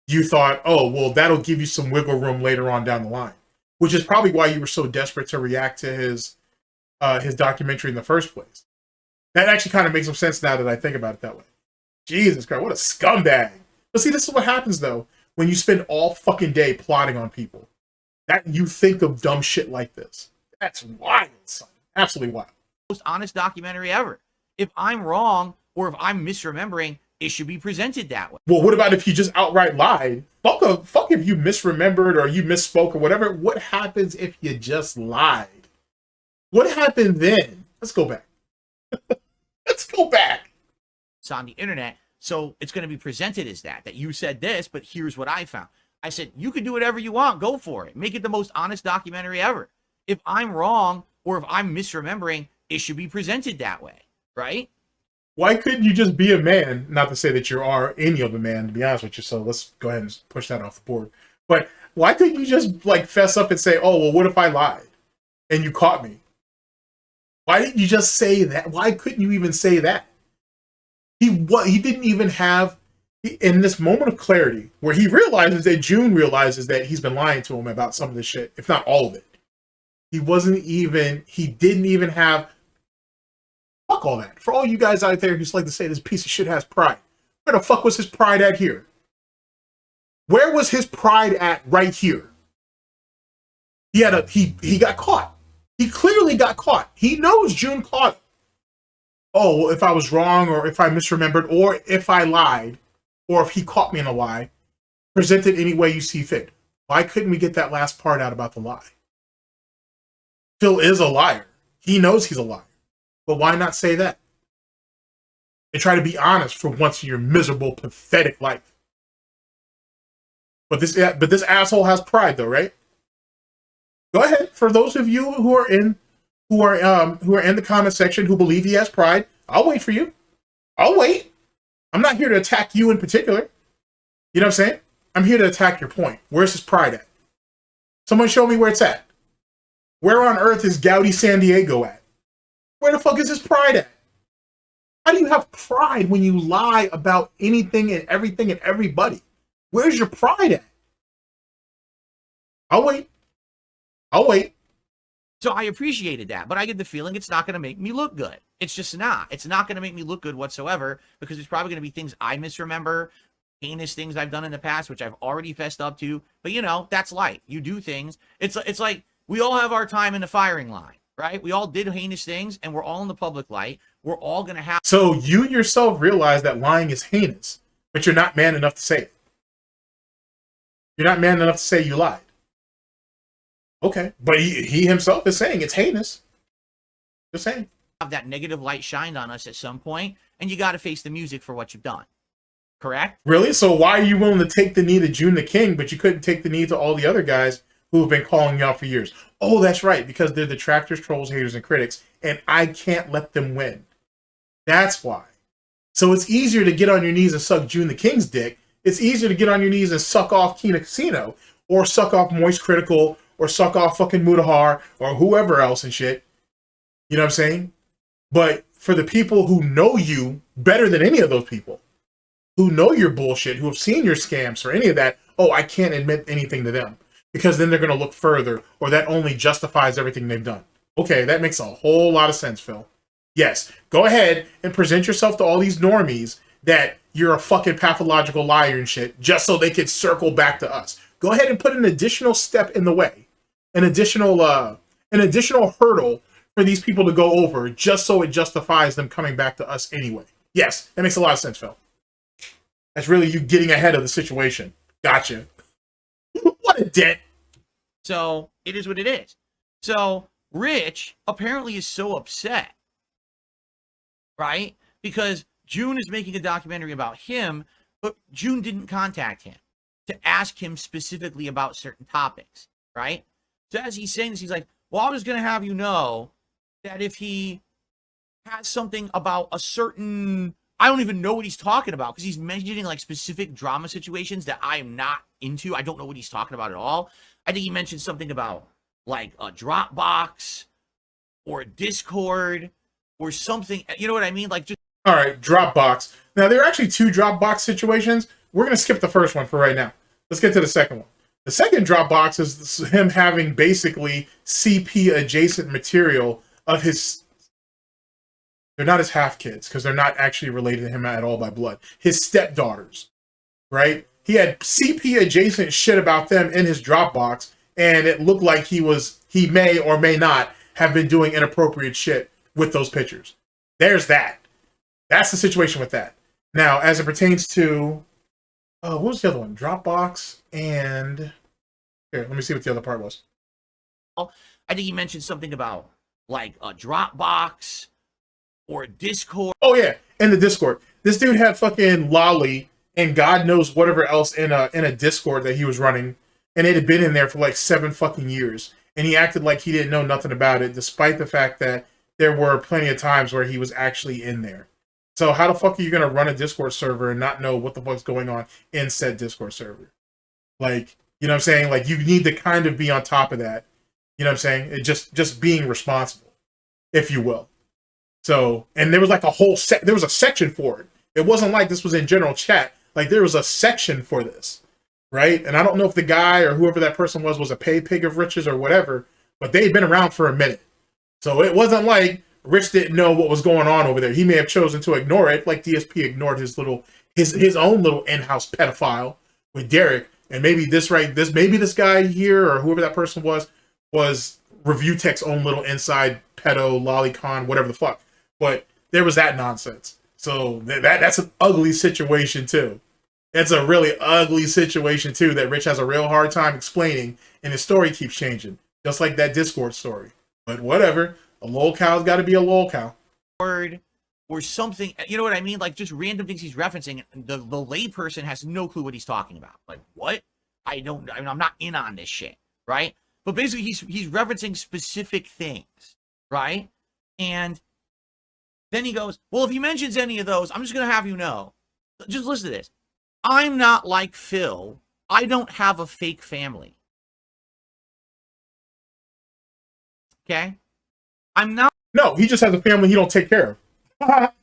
you thought, oh, well, that'll give you some wiggle room later on down the line, which is probably why you were so desperate to react to his documentary in the first place. That actually kind of makes some sense now that I think about it that way. Jesus Christ, what a scumbag. But see, this is what happens, though, when you spend all fucking day plotting on people. That you think of dumb shit like this. That's wild, son. Absolutely wild. Most honest documentary ever. If I'm wrong or if I'm misremembering, it should be presented that way. Well, what about if you just outright lied? Fuck if you misremembered or you misspoke or whatever. What happens if you just lied? What happened then? Let's go back. Let's go back. It's on the internet, so it's going to be presented as that you said this, but here's what I found. I said, you can do whatever you want. Go for it. Make it the most honest documentary ever. If I'm wrong or if I'm misremembering, it should be presented that way, right? Why couldn't you just be a man? Not to say that you are any of a man, to be honest with you. So let's go ahead and push that off the board. But why couldn't you just like fess up and say, oh, well, what if I lied and you caught me? Why didn't you just say that? Why couldn't you even say that? He didn't even have, in this moment of clarity, where he realizes that Joon realizes that he's been lying to him about some of this shit, if not all of it. He didn't even have, fuck all that. For all you guys out there who's like to say this piece of shit has pride, where the fuck was his pride at here? Where was his pride at right here? He got caught. He clearly got caught. He knows Joon caught him. Oh, well, if I was wrong or if I misremembered or if I lied or if he caught me in a lie, present it any way you see fit. Why couldn't we get that last part out about the lie? Phil is a liar. He knows he's a liar. But why not say that? And try to be honest for once in your miserable, pathetic life. But this asshole has pride, though, right? Go ahead. For those of you who are in the comment section who believe he has pride, I'll wait for you. I'll wait. I'm not here to attack you in particular. You know what I'm saying? I'm here to attack your point. Where's his pride at? Someone show me where it's at. Where on earth is Gouty San Diego at? Where the fuck is his pride at? How do you have pride when you lie about anything and everything and everybody? Where's your pride at? I'll wait. I'll wait. So I appreciated that, but I get the feeling it's not going to make me look good. It's just not. It's not going to make me look good whatsoever because there's probably going to be things I misremember, heinous things I've done in the past, which I've already fessed up to. But, you know, that's life. You do things. It's like we all have our time in the firing line, right? We all did heinous things, and we're all in the public light. We're all going to have... So you yourself realize that lying is heinous, but you're not man enough to say it. You're not man enough to say you lied. Okay, but he himself is saying it's heinous. Just saying. Have that negative light shined on us at some point, and you got to face the music for what you've done. Correct? Really? So why are you willing to take the knee to Joon the King, but you couldn't take the knee to all the other guys who have been calling you out for years? Oh, that's right, because they're detractors, trolls, haters, and critics, and I can't let them win. That's why. So it's easier to get on your knees and suck Joon the King's dick. It's easier to get on your knees and suck off Kina Casino, or suck off Moist Critical, or suck off fucking Mudahar, or whoever else and shit. You know what I'm saying? But for the people who know you better than any of those people, who know your bullshit, who have seen your scams or any of that, oh, I can't admit anything to them. Because then they're going to look further, or that only justifies everything they've done. Okay, that makes a whole lot of sense, Phil. Yes, go ahead and present yourself to all these normies that you're a fucking pathological liar and shit, just so they could circle back to us. Go ahead and put an additional step in the way, an additional hurdle for these people to go over, just so it justifies them coming back to us anyway. Yes, that makes a lot of sense, Phil. That's really you getting ahead of the situation. Gotcha. What a dick. So it is what it is. So Rich apparently is so upset, right? Because Joon is making a documentary about him, but Joon didn't contact him to ask him specifically about certain topics, right? So as he's saying this, he's like, well, I'm just going to have you know that if he has something about a certain, I don't even know what he's talking about, because he's mentioning like specific drama situations that I am not into. I don't know what he's talking about at all. I think he mentioned something about like a Dropbox or a Discord or something. You know what I mean? Like just. All right, Dropbox. Now, there are actually two Dropbox situations. We're going to skip the first one for right now. Let's get to the second one. The second Dropbox is him having basically CP-adjacent material of his... They're not his half-kids, because they're not actually related to him at all by blood. His stepdaughters, right? He had CP-adjacent shit about them in his Dropbox, and it looked like he may or may not have been doing inappropriate shit with those pictures. There's that. That's the situation with that. Now, as it pertains to, what was the other one? Dropbox and, here, let me see what the other part was. I think he mentioned something about like a Dropbox or a Discord. Oh yeah, in the Discord. This dude had fucking Lolly and God knows whatever else in a Discord that he was running, and it had been in there for like 7 fucking years. And he acted like he didn't know nothing about it, despite the fact that there were plenty of times where he was actually in there. So how the fuck are you going to run a Discord server and not know what the fuck's going on in said Discord server? Like, you know what I'm saying? Like, you need to kind of be on top of that. You know what I'm saying? It just being responsible, if you will. So, and there was like a whole there was a section for it. It wasn't like this was in general chat. Like, there was a section for this, right? And I don't know if the guy or whoever that person was a pay pig of riches or whatever, but they'd been around for a minute. So it wasn't like Rich didn't know what was going on over there. He may have chosen to ignore it, like DSP ignored his own little in-house pedophile with Derek. And maybe maybe this guy here or whoever that person was Review Tech's own little inside pedo, lolicon, whatever the fuck. But there was that nonsense. So that's an ugly situation too. It's a really ugly situation too that Rich has a real hard time explaining, and his story keeps changing, just like that Discord story. But whatever. A lolcow's got to be a lolcow. Or something, you know what I mean? Like just random things he's referencing. The lay person has no clue what he's talking about. Like what? I'm not in on this shit, right? But basically, he's referencing specific things, right? And then he goes, well, if he mentions any of those, I'm just gonna have you know. Just listen to this. I'm not like Phil. I don't have a fake family. Okay? I'm not. No, he just has a family he don't take care of.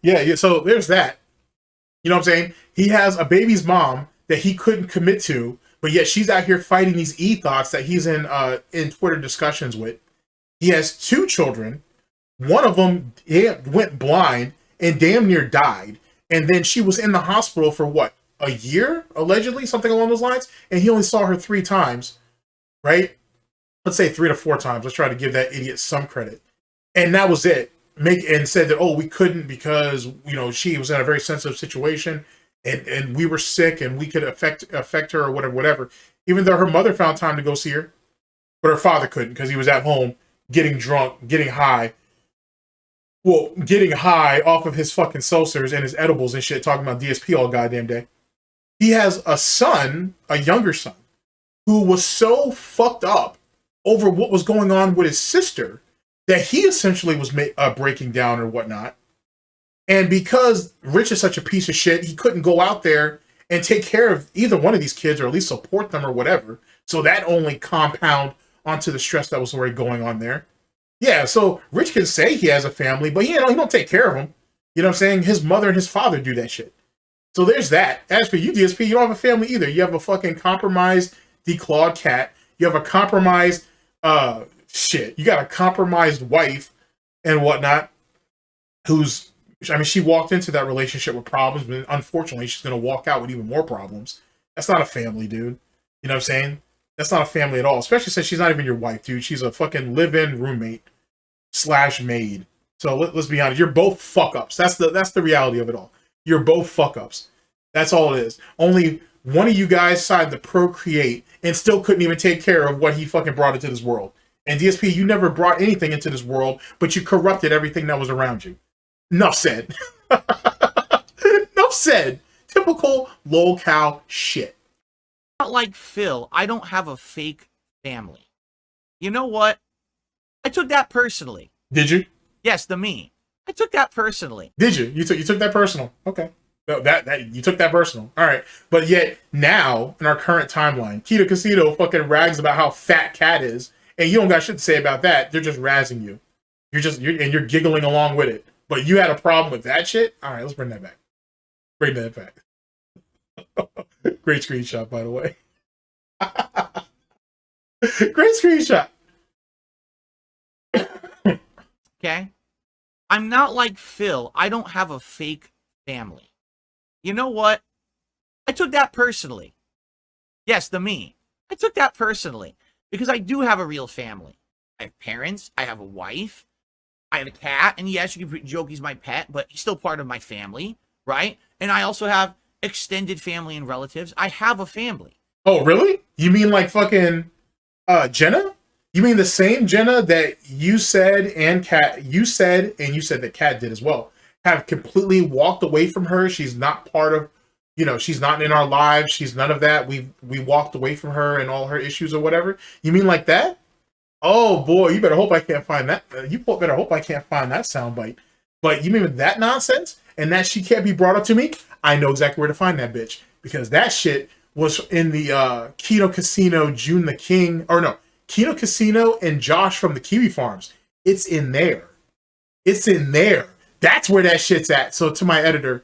Yeah, so there's that. You know what I'm saying? He has a baby's mom that he couldn't commit to, but yet she's out here fighting these e-thoughts that he's in Twitter discussions with. He has 2 children. One of them went blind and damn near died. And then she was in the hospital for what? A year, allegedly? Something along those lines? And he only saw her 3 times, right? Let's say 3 to 4 times. Let's try to give that idiot some credit. And that was it. And said that, oh, we couldn't because, you know, she was in a very sensitive situation and we were sick and we could affect her or whatever. Even though her mother found time to go see her, but her father couldn't because he was at home getting drunk, getting high. Well, getting high off of his fucking seltzers and his edibles and shit, talking about DSP all goddamn day. He has a son, a younger son, who was so fucked up over what was going on with his sister that he essentially was breaking down or whatnot. And because Rich is such a piece of shit, he couldn't go out there and take care of either one of these kids or at least support them or whatever. So that only compound onto the stress that was already going on there. Yeah, so Rich can say he has a family, but he don't take care of them. You know what I'm saying? His mother and his father do that shit. So there's that. As for you, DSP, you don't have a family either. You have a fucking compromised, declawed cat. You have a compromised, you got a compromised wife and whatnot. who's, I mean, she walked into that relationship with problems, but unfortunately, she's going to walk out with even more problems. That's not a family, dude. You know what I'm saying? That's not a family at all, especially since she's not even your wife, dude. She's a fucking live-in roommate / maid. So let's be honest. You're both fuck-ups. That's the reality of it all. You're both fuck-ups. That's all it is. Only one of you guys decided to procreate and still couldn't even take care of what he fucking brought into this world. And DSP, you never brought anything into this world, but you corrupted everything that was around you. Enough said. Enough said. Typical lol-cow shit. Not like Phil, I don't have a fake family. You know what? I took that personally. Did you? Yes, the me. I took that personally. Did you? You took that personal. Okay. No, that you took that personal. All right. But yet now in our current timeline, Keto Casino fucking rags about how fat Cat is, and you don't got shit to say about that. They're just razzing you. You're giggling along with it. But you had a problem with that shit? All right, let's bring that back. Bring that back. Great screenshot, by the way. Great screenshot. Okay? I'm not like Phil. I don't have a fake family. You know what? I took that personally. Yes, the me. I took that personally. Because I do have a real family. I have parents. I have a wife. I have a cat. And yes, you can joke he's my pet, but he's still part of my family, right? And I also have extended family and relatives. I have a family. Oh, really? You mean like fucking Jenna? You mean the same Jenna that you said and Cat, you said that Cat did as well, have completely walked away from her. She's not part of, she's not in our lives. She's none of that. We walked away from her and all her issues or whatever. You mean like that? Oh boy, you better hope I can't find that. You better hope I can't find that soundbite. But you mean that nonsense and that she can't be brought up to me? I know exactly where to find that bitch, because that shit was in the Keto Casino, Joon the King, or no, Keto Casino and Josh from the Kiwi Farms. It's in there. It's in there. That's where that shit's at. So to my editor,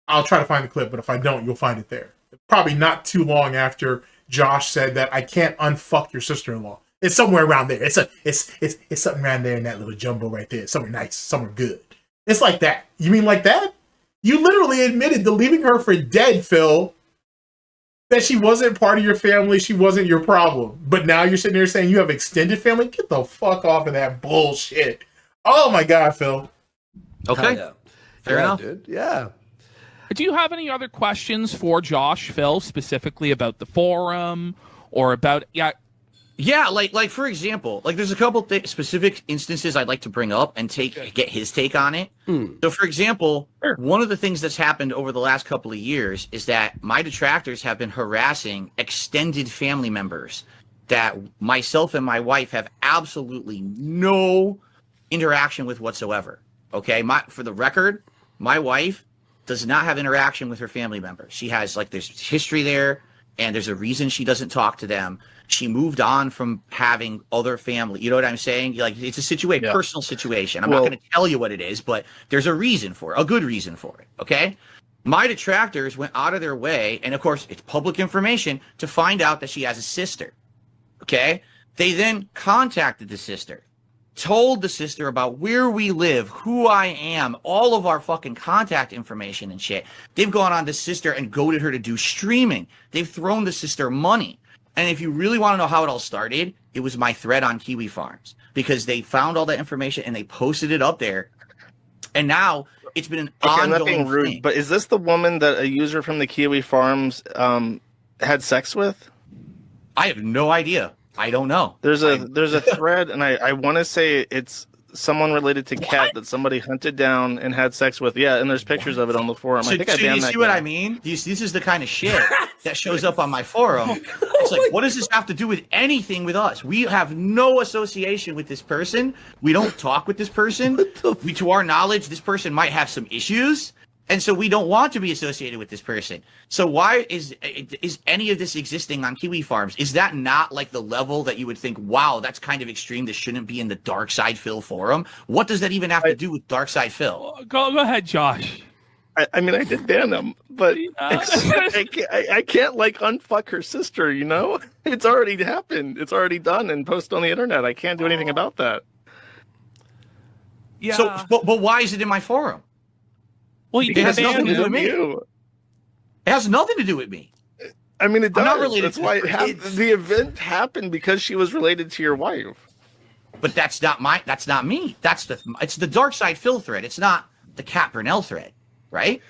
I'll try to find the clip, but if I don't, you'll find it there. Probably not too long after Josh said that I can't unfuck your sister-in-law. It's somewhere around there. It's something around there in that little jumbo right there. Somewhere nice, somewhere good. It's like that. You mean like that? You literally admitted to leaving her for dead, Phil. That she wasn't part of your family. She wasn't your problem. But now you're sitting there saying you have extended family? Get the fuck off of that bullshit. Oh my God, Phil. Okay. Fair enough. Dude. Yeah. Do you have any other questions for Josh, Phil, specifically about the forum or about... Yeah, like for example, like there's a couple specific instances I'd like to bring up and get his take on it. So for example, one of the things that's happened over the last couple of years is that my detractors have been harassing extended family members that myself and my wife have absolutely no interaction with whatsoever. Okay, for the record, my wife does not have interaction with her family members. She has, like, there's history there, and there's a reason she doesn't talk to them. She moved on from having other family. You know what I'm saying? Like, it's a personal situation. I'm not going to tell you what it is, but there's a reason for it, a good reason for it. Okay. My detractors went out of their way, and of course it's public information, to find out that she has a sister. Okay. They then contacted the sister, told the sister about where we live, who I am, all of our fucking contact information and shit. They've gone on the sister and goaded her to do streaming. They've thrown the sister money. And if you really want to know how it all started, it was my thread on Kiwi Farms, because they found all that information and they posted it up there. And now it's been an ongoing I'm not being rude, thing. but is this the woman that a user from the Kiwi Farms had sex with? I have no idea. I don't know. There's a thread, and I want to say it's someone related to Cat that somebody hunted down and had sex with. Yeah, and there's pictures of it on the forum. I think I banned you that see what guy. I mean? This is the kind of shit that shows up on my forum. It's like, what does this have to do with anything with us? We have no association with this person. We don't talk with this person. To our knowledge, this person might have some issues. And so we don't want to be associated with this person. So why is any of this existing on Kiwi Farms? Is that not like the level that you would think, wow, that's kind of extreme, this shouldn't be in the Darksydephil forum? What does that even have to do with Darksydephil? Go ahead, Josh. I mean, I did ban them, but I can't like unfuck her sister, you know? It's already happened. It's already done and posted on the internet. I can't do anything about that. Yeah. So, but why is it in my forum? Well, you It has nothing to do with me. You. It has nothing to do with me. I mean, it does. I'm not related That's to why this the event happened because she was related to your wife. But that's not me. It's the Darksydephil thread. It's not the Cat Brunel thread, right?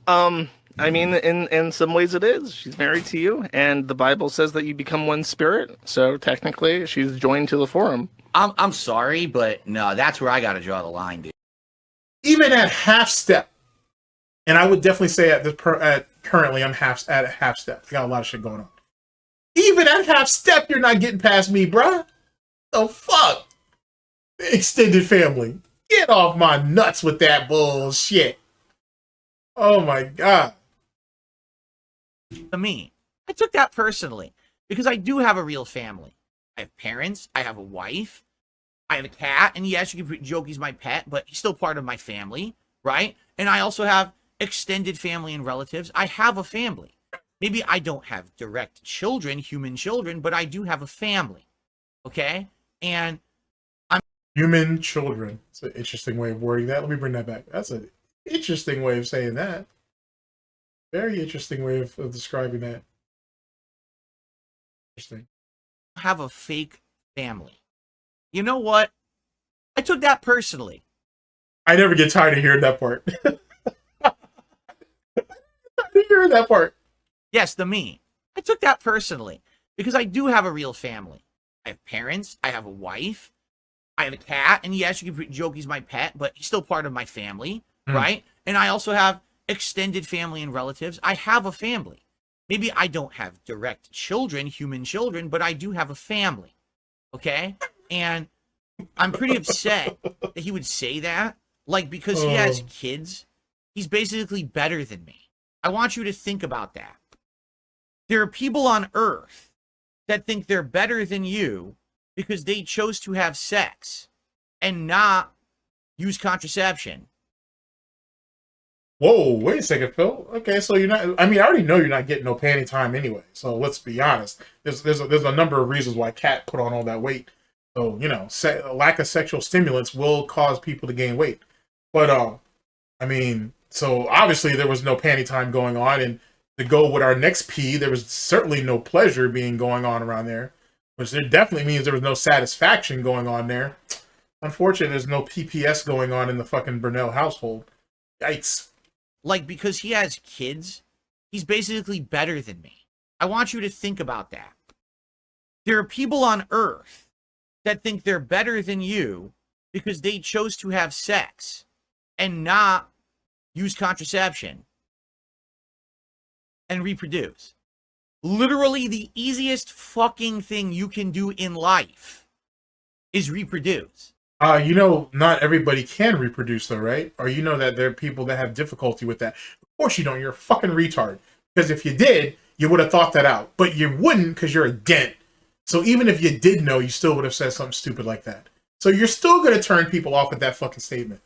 I mean, in some ways it is. She's married to you, and the Bible says that you become one spirit. So technically, she's joined to the forum. I'm sorry, but no, that's where I got to draw the line, dude. Even at half step, and I would definitely say currently I'm at a half step. I got a lot of shit going on. Even at half step, you're not getting past me, bruh. The fuck? Extended family. Get off my nuts with that bullshit. Oh my god. To me, I took that personally because I do have a real family. I have parents. I have a wife. I have a cat. And yes, you can joke he's my pet, but he's still part of my family, right? And I also have extended family and relatives. I have a family. Maybe I don't have direct children, human children, but I do have a family. Okay? And human children. It's an interesting way of wording that. Let me bring that back. That's an interesting way of saying that. Very interesting way of describing that. Interesting. I have a fake family. You know what? I took that personally. I never get tired of hearing that part. I hear that part. Yes, the me. I took that personally because I do have a real family. I have parents. I have a wife. I have a cat. And yes, you can joke he's my pet, but he's still part of my family, right? And I also have extended family and relatives. I have a family. Maybe I don't have direct children, human children, but I do have a family. Okay? And I'm pretty upset that he would say that. Like, because he has kids, he's basically better than me. I want you to think about that. There are people on Earth that think they're better than you because they chose to have sex and not use contraception. Whoa, wait a second, Phil. Okay, so you're not. I mean, I already know you're not getting no panty time anyway. So let's be honest. There's a number of reasons why Cat put on all that weight. So you know, lack of sexual stimulants will cause people to gain weight. But I mean, so obviously there was no panty time going on, and to go with our next P, there was certainly no pleasure being going on around there, which there definitely means there was no satisfaction going on there. Unfortunately, there's no PPS going on in the fucking Brunel household. Yikes. Like, because he has kids, he's basically better than me. I want you to think about that. There are people on Earth that think they're better than you because they chose to have sex and not use contraception and reproduce. Literally the easiest fucking thing you can do in life is reproduce. You know, not everybody can reproduce though, right? Or you know that there are people that have difficulty with that. Of course you don't. You're a fucking retard. Because if you did, you would have thought that out. But you wouldn't because you're a dent. So even if you did know, you still would have said something stupid like that. So you're still going to turn people off with that fucking statement.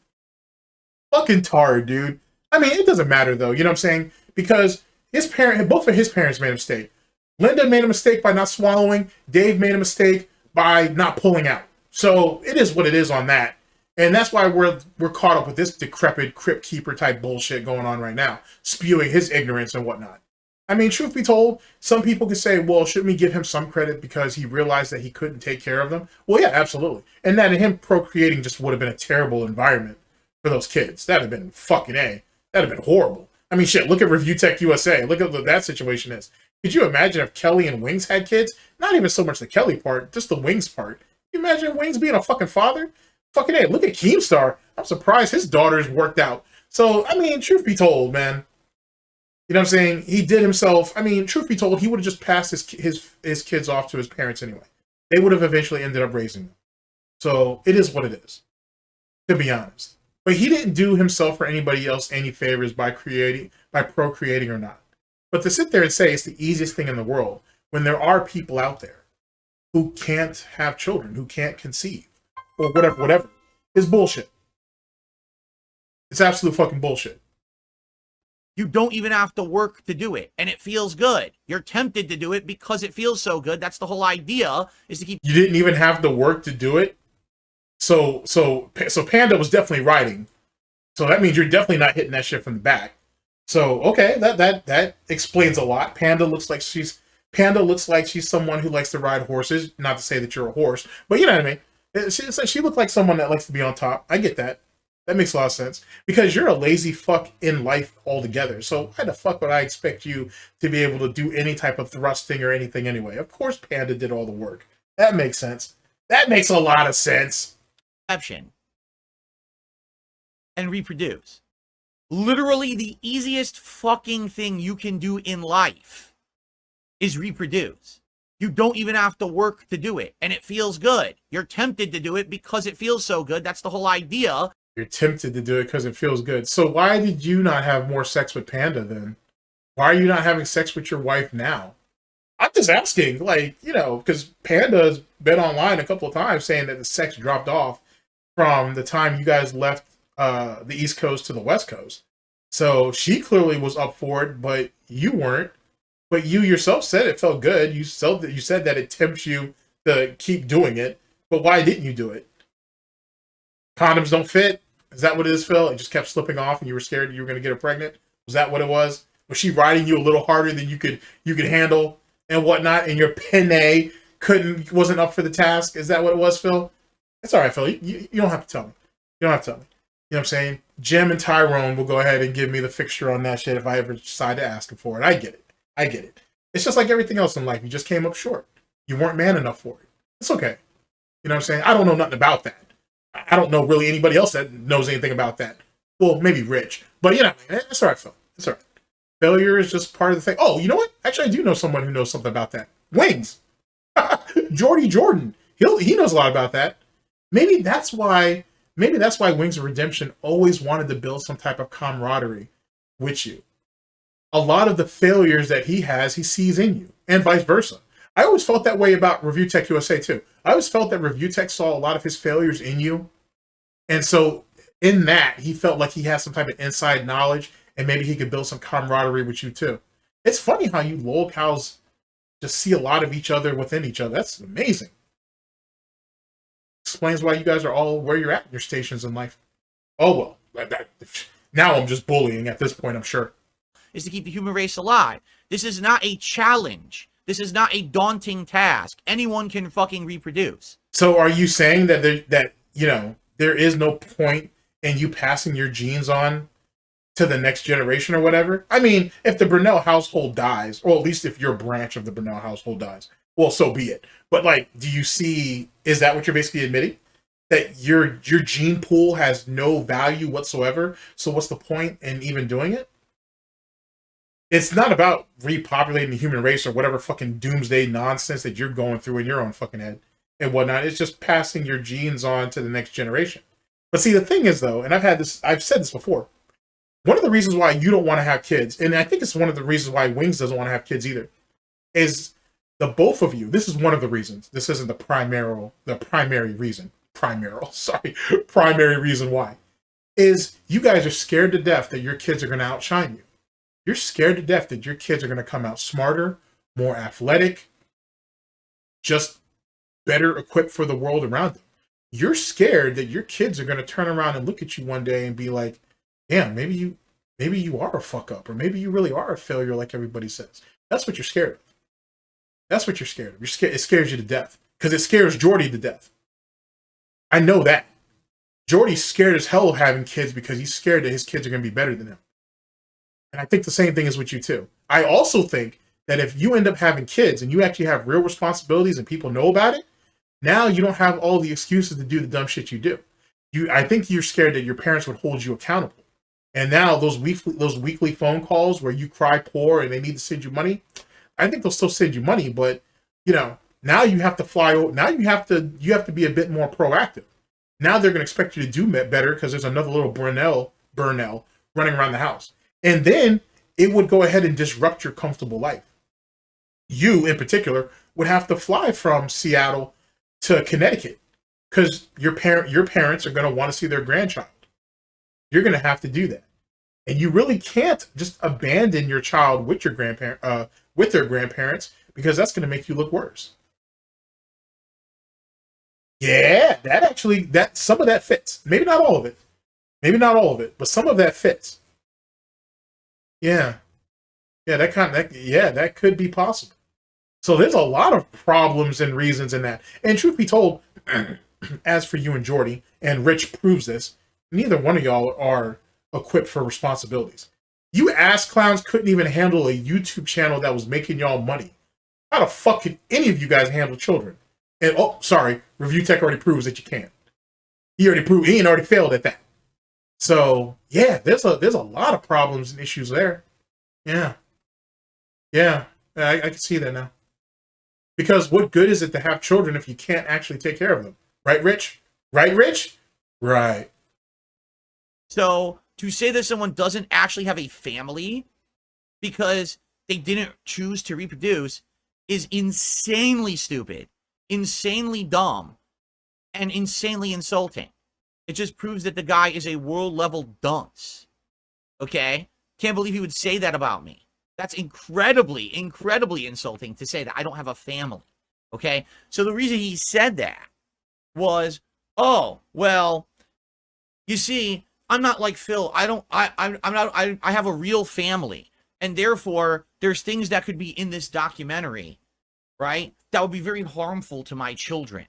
Fucking tar, dude. I mean, it doesn't matter though. You know what I'm saying? Because both of his parents made a mistake. Linda made a mistake by not swallowing. Dave made a mistake by not pulling out. So it is what it is on that. And that's why we're caught up with this decrepit crypt keeper type bullshit going on right now, spewing his ignorance and whatnot. I mean, truth be told, some people could say, well, shouldn't we give him some credit because he realized that he couldn't take care of them? Well, yeah, absolutely. And that him procreating just would have been a terrible environment for those kids. That'd have been fucking A. That'd have been horrible. I mean, shit, look at Review Tech USA. Look at what that situation is. Could you imagine if Kelly and Wings had kids? Not even so much the Kelly part, just the Wings part. Can you imagine Wings being a fucking father? Fucking A. Look at Keemstar. I'm surprised his daughters worked out. So, I mean, truth be told, man. You know what I'm saying? He did himself. I mean, truth be told, he would have just passed his kids off to his parents anyway. They would have eventually ended up raising them. So, it is what it is. To be honest. But he didn't do himself or anybody else any favors by procreating or not. But to sit there and say it's the easiest thing in the world when there are people out there who can't have children, who can't conceive, or whatever, is bullshit. It's absolute fucking bullshit. You don't even have to work to do it, and it feels good. You're tempted to do it because it feels so good. That's the whole idea, is to keep... You didn't even have the work to do it? So Panda was definitely riding. So that means you're definitely not hitting that shit from the back. So okay, that explains a lot. Panda looks like she's someone who likes to ride horses. Not to say that you're a horse, but you know what I mean. She looked like someone that likes to be on top. I get that. That makes a lot of sense because you're a lazy fuck in life altogether. So why the fuck would I expect you to be able to do any type of thrusting or anything anyway? Of course, Panda did all the work. That makes sense. That makes a lot of sense. And reproduce. Literally the easiest fucking thing you can do in life is reproduce. You don't even have to work to do it, and it feels good. You're tempted to do it because it feels so good. That's the whole idea. You're tempted to do it because it feels good. So why did you not have more sex with Panda then? Why are you not having sex with your wife now? I'm just asking, like, you know, because Panda's been online a couple of times saying that the sex dropped off from the time you guys left the East Coast to the West Coast. So she clearly was up for it, but you weren't. But you yourself said it felt good. You said that it tempts you to keep doing it. But why didn't you do it? Condoms don't fit? Is that what it is, Phil? It just kept slipping off and you were scared you were going to get her pregnant? Was that what it was? Was she riding you a little harder than you could handle and whatnot, and your penne wasn't up for the task? Is that what it was, Phil? It's all right, Phil. You don't have to tell me. You don't have to tell me. You know what I'm saying? Jim and Tyrone will go ahead and give me the fixture on that shit if I ever decide to ask him for it. I get it. I get it. It's just like everything else in life. You just came up short. You weren't man enough for it. It's okay. You know what I'm saying? I don't know nothing about that. I don't know really anybody else that knows anything about that. Well, maybe Rich. But, you know, it's all right, Phil. It's all right. Failure is just part of the thing. Oh, you know what? Actually, I do know someone who knows something about that. Wings. Jordan. He knows a lot about that. Maybe that's why Wings of Redemption always wanted to build some type of camaraderie with you. A lot of the failures that he has, he sees in you, and vice versa. I always felt that way about Review Tech USA too. I always felt that Review Tech saw a lot of his failures in you. And so in that, he felt like he had some type of inside knowledge and maybe he could build some camaraderie with you too. It's funny how you lolcows just see a lot of each other within each other. That's amazing. Explains why you guys are all where you're at in your stations in life. Oh, well, now I'm just bullying at this point, I'm sure. Is to keep the human race alive. This is not a challenge. This is not a daunting task. Anyone can fucking reproduce. So are you saying that there is no point in you passing your genes on to the next generation or whatever? I mean, if the Brunel household dies, or at least if your branch of the Brunel household dies, well, so be it. But like, is that what you're basically admitting? That your gene pool has no value whatsoever? So what's the point in even doing it? It's not about repopulating the human race or whatever fucking doomsday nonsense that you're going through in your own fucking head and whatnot. It's just passing your genes on to the next generation. But see, the thing is though, and I've said this before, one of the reasons why you don't want to have kids, and I think it's one of the reasons why Wings doesn't want to have kids either, is the both of you. This is one of the reasons. This isn't the primary reason why. Is you guys are scared to death that your kids are going to outshine you. You're scared to death that your kids are going to come out smarter, more athletic, just better equipped for the world around them. You're scared that your kids are going to turn around and look at you one day and be like, damn, maybe you are a fuck up, or maybe you really are a failure like everybody says. That's what you're scared of. That's what you're scared of. It scares you to death because it scares Jordy to death. I know that. Jordy's scared as hell of having kids because he's scared that his kids are going to be better than him. And I think the same thing is with you too. I also think that if you end up having kids and you actually have real responsibilities and people know about it, now you don't have all the excuses to do the dumb shit you do. I think you're scared that your parents would hold you accountable. And now those weekly phone calls where you cry poor and they need to send you money, I think they'll still send you money, but now you have to fly. Now you have to be a bit more proactive. Now they're going to expect you to do better because there's another little Burnell running around the house. And then it would go ahead and disrupt your comfortable life. You, in particular, would have to fly from Seattle to Connecticut because your parents are going to want to see their grandchild. You're going to have to do that. And you really can't just abandon your child with your with their grandparents, because that's going to make you look worse. Yeah, that some of that fits. Maybe not all of it. Maybe not all of it, but some of that fits. Yeah. Yeah, that could be possible. So there's a lot of problems and reasons in that. And truth be told, as for you and Jordy, and Rich proves this, neither one of y'all are equipped for responsibilities. You ass clowns couldn't even handle a YouTube channel that was making y'all money. How the fuck could any of you guys handle children? And oh, sorry, Review Tech already proves that you can't. He already failed at that. So yeah, there's a lot of problems and issues there. Yeah. Yeah, I can see that now. Because what good is it to have children if you can't actually take care of them? Right, Rich? Right, Rich? Right. So to say that someone doesn't actually have a family because they didn't choose to reproduce is insanely stupid, insanely dumb, and insanely insulting. It just proves that the guy is a world-level dunce. Okay? Can't believe he would say that about me. That's incredibly, incredibly insulting to say that I don't have a family. Okay? So the reason he said that was, oh, well, you see, I'm not like Phil. I have a real family. And therefore, there's things that could be in this documentary, right, that would be very harmful to my children.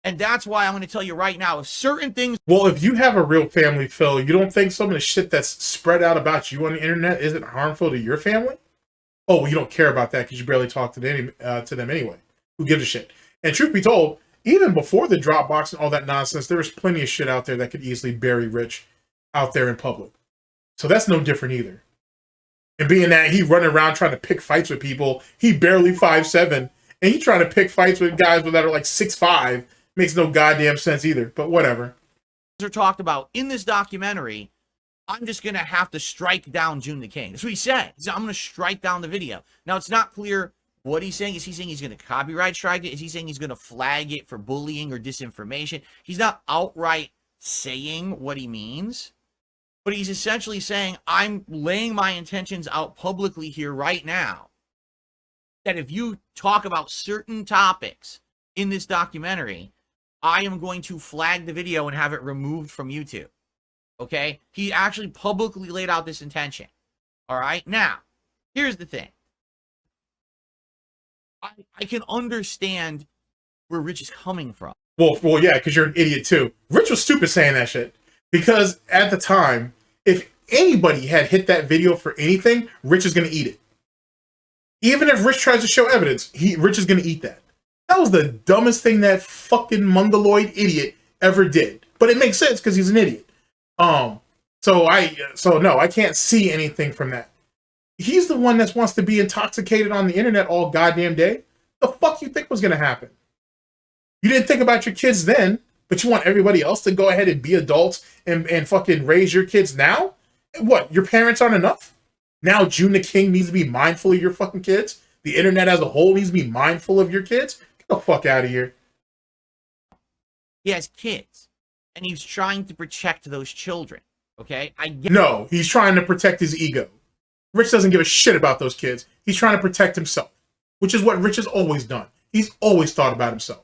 And that's why I'm going to tell you right now, if certain things... Well, if you have a real family, Phil, you don't think some of the shit that's spread out about you on the internet isn't harmful to your family? Oh, well, you don't care about that because you barely talk to them anyway. Who gives a shit? And truth be told, even before the Dropbox and all that nonsense, there was plenty of shit out there that could easily bury Rich out there in public. So that's no different either. And being that he running around trying to pick fights with people, he barely 5'7", and he trying to pick fights with guys that are like 6'5", makes no goddamn sense either, but whatever. Are talked about in this documentary, I'm just going to have to strike down Joon the King. That's what he said. He said, I'm going to strike down the video. Now, it's not clear what he's saying. Is he saying he's going to copyright strike it? Is he saying he's going to flag it for bullying or disinformation? He's not outright saying what he means, but he's essentially saying, I'm laying my intentions out publicly here right now, that if you talk about certain topics in this documentary, I am going to flag the video and have it removed from YouTube. Okay? He actually publicly laid out this intention. All right? Now, here's the thing. I can understand where Rich is coming from. Well, yeah, because you're an idiot too. Rich was stupid saying that shit. Because at the time, if anybody had hit that video for anything, Rich is going to eat it. Even if Rich tries to show evidence, Rich is going to eat that. That was the dumbest thing that fucking mongoloid idiot ever did. But it makes sense because he's an idiot. So no, I can't see anything from that. He's the one that wants to be intoxicated on the internet all goddamn day. The fuck you think was going to happen? You didn't think about your kids then, but you want everybody else to go ahead and be adults and fucking raise your kids now? What, your parents aren't enough? Now Joon the King needs to be mindful of your fucking kids? The internet as a whole needs to be mindful of your kids? Get the fuck out of here. He has kids, and he's trying to protect those children. Okay? No, he's trying to protect his ego. Rich doesn't give a shit about those kids. He's trying to protect himself, which is what Rich has always done. He's always thought about himself.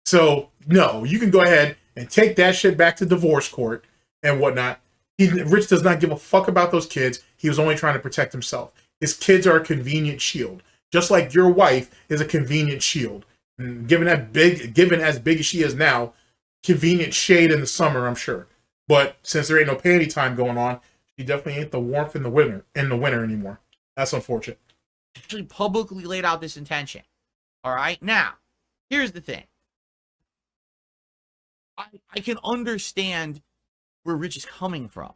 So, no, you can go ahead and take that shit back to divorce court and whatnot. Rich does not give a fuck about those kids. He was only trying to protect himself. His kids are a convenient shield, just like your wife is a convenient shield. And given as big as she is now, convenient shade in the summer, I'm sure. But since there ain't no panty time going on, she definitely ain't the warmth in the winter anymore. That's unfortunate. Actually publicly laid out this intention. All right? Now, here's the thing. I can understand where Rich is coming from.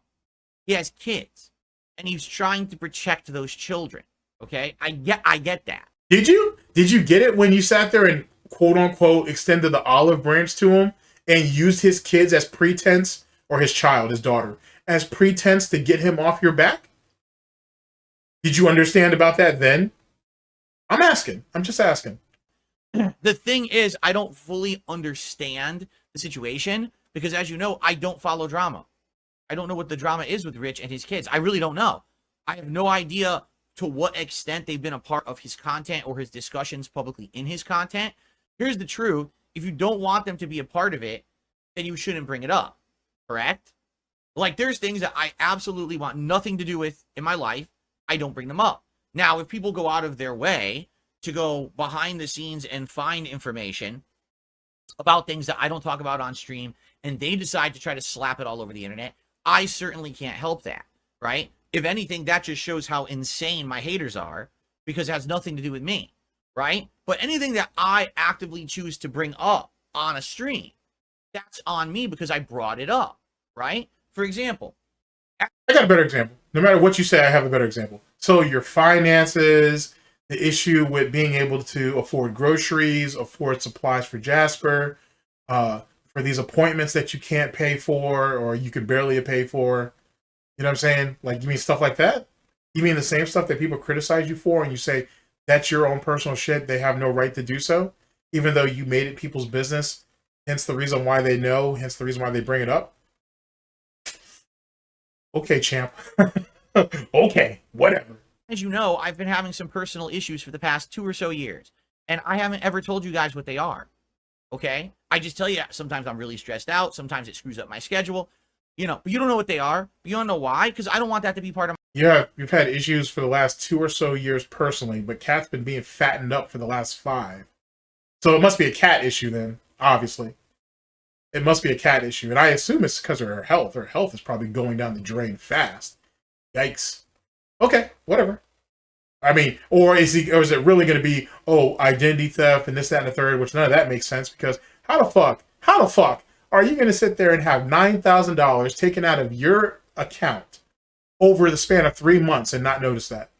He has kids, and he's trying to protect those children. Okay? I get that. Did you? Did you get it when you sat there and quote unquote extended the olive branch to him and used his kids as pretense, or his child, his daughter, as pretense to get him off your back? Did you understand about that then? I'm asking. I'm just asking. The thing is, I don't fully understand the situation because, as you know, I don't follow drama. I don't know what the drama is with Rich and his kids. I really don't know. I have no idea to what extent they've been a part of his content or his discussions publicly in his content. Here's the truth. If you don't want them to be a part of it, then you shouldn't bring it up, correct? Like, there's things that I absolutely want nothing to do with in my life. I don't bring them up. Now, if people go out of their way to go behind the scenes and find information about things that I don't talk about on stream, and they decide to try to slap it all over the internet, I certainly can't help that, right? If anything, that just shows how insane my haters are, because it has nothing to do with me, right? But anything that I actively choose to bring up on a stream, that's on me because I brought it up, right? For example, I got a better example. No matter what you say, I have a better example. So your finances, the issue with being able to afford groceries, afford supplies for Jasper, for these appointments that you can't pay for or you could barely pay for. You know what I'm saying? Like, you mean stuff like that? You mean the same stuff that people criticize you for and you say that's your own personal shit, they have no right to do so, even though you made it people's business, hence the reason why they know, hence the reason why they bring it up? Okay, champ. Okay, whatever. as you know, I've been having some personal issues for the past 2 or so years, and I haven't ever told you guys what they are, okay? I just tell you, sometimes I'm really stressed out, sometimes it screws up my schedule, you know, but you don't know what they are. You don't know why, because I don't want that to be part of my... Yeah, you've had issues for the last 2 or so years personally, but Kat's been being fattened up for the last 5. So it must be a Kat issue then, obviously. It must be a Kat issue, and I assume it's because of her health. Her health is probably going down the drain fast. Yikes. Okay, whatever. I mean, or is it really going to be, oh, identity theft and this, that, and the third, which none of that makes sense, because how the fuck are you going to sit there and have $9,000 taken out of your account over the span of 3 months and not notice that?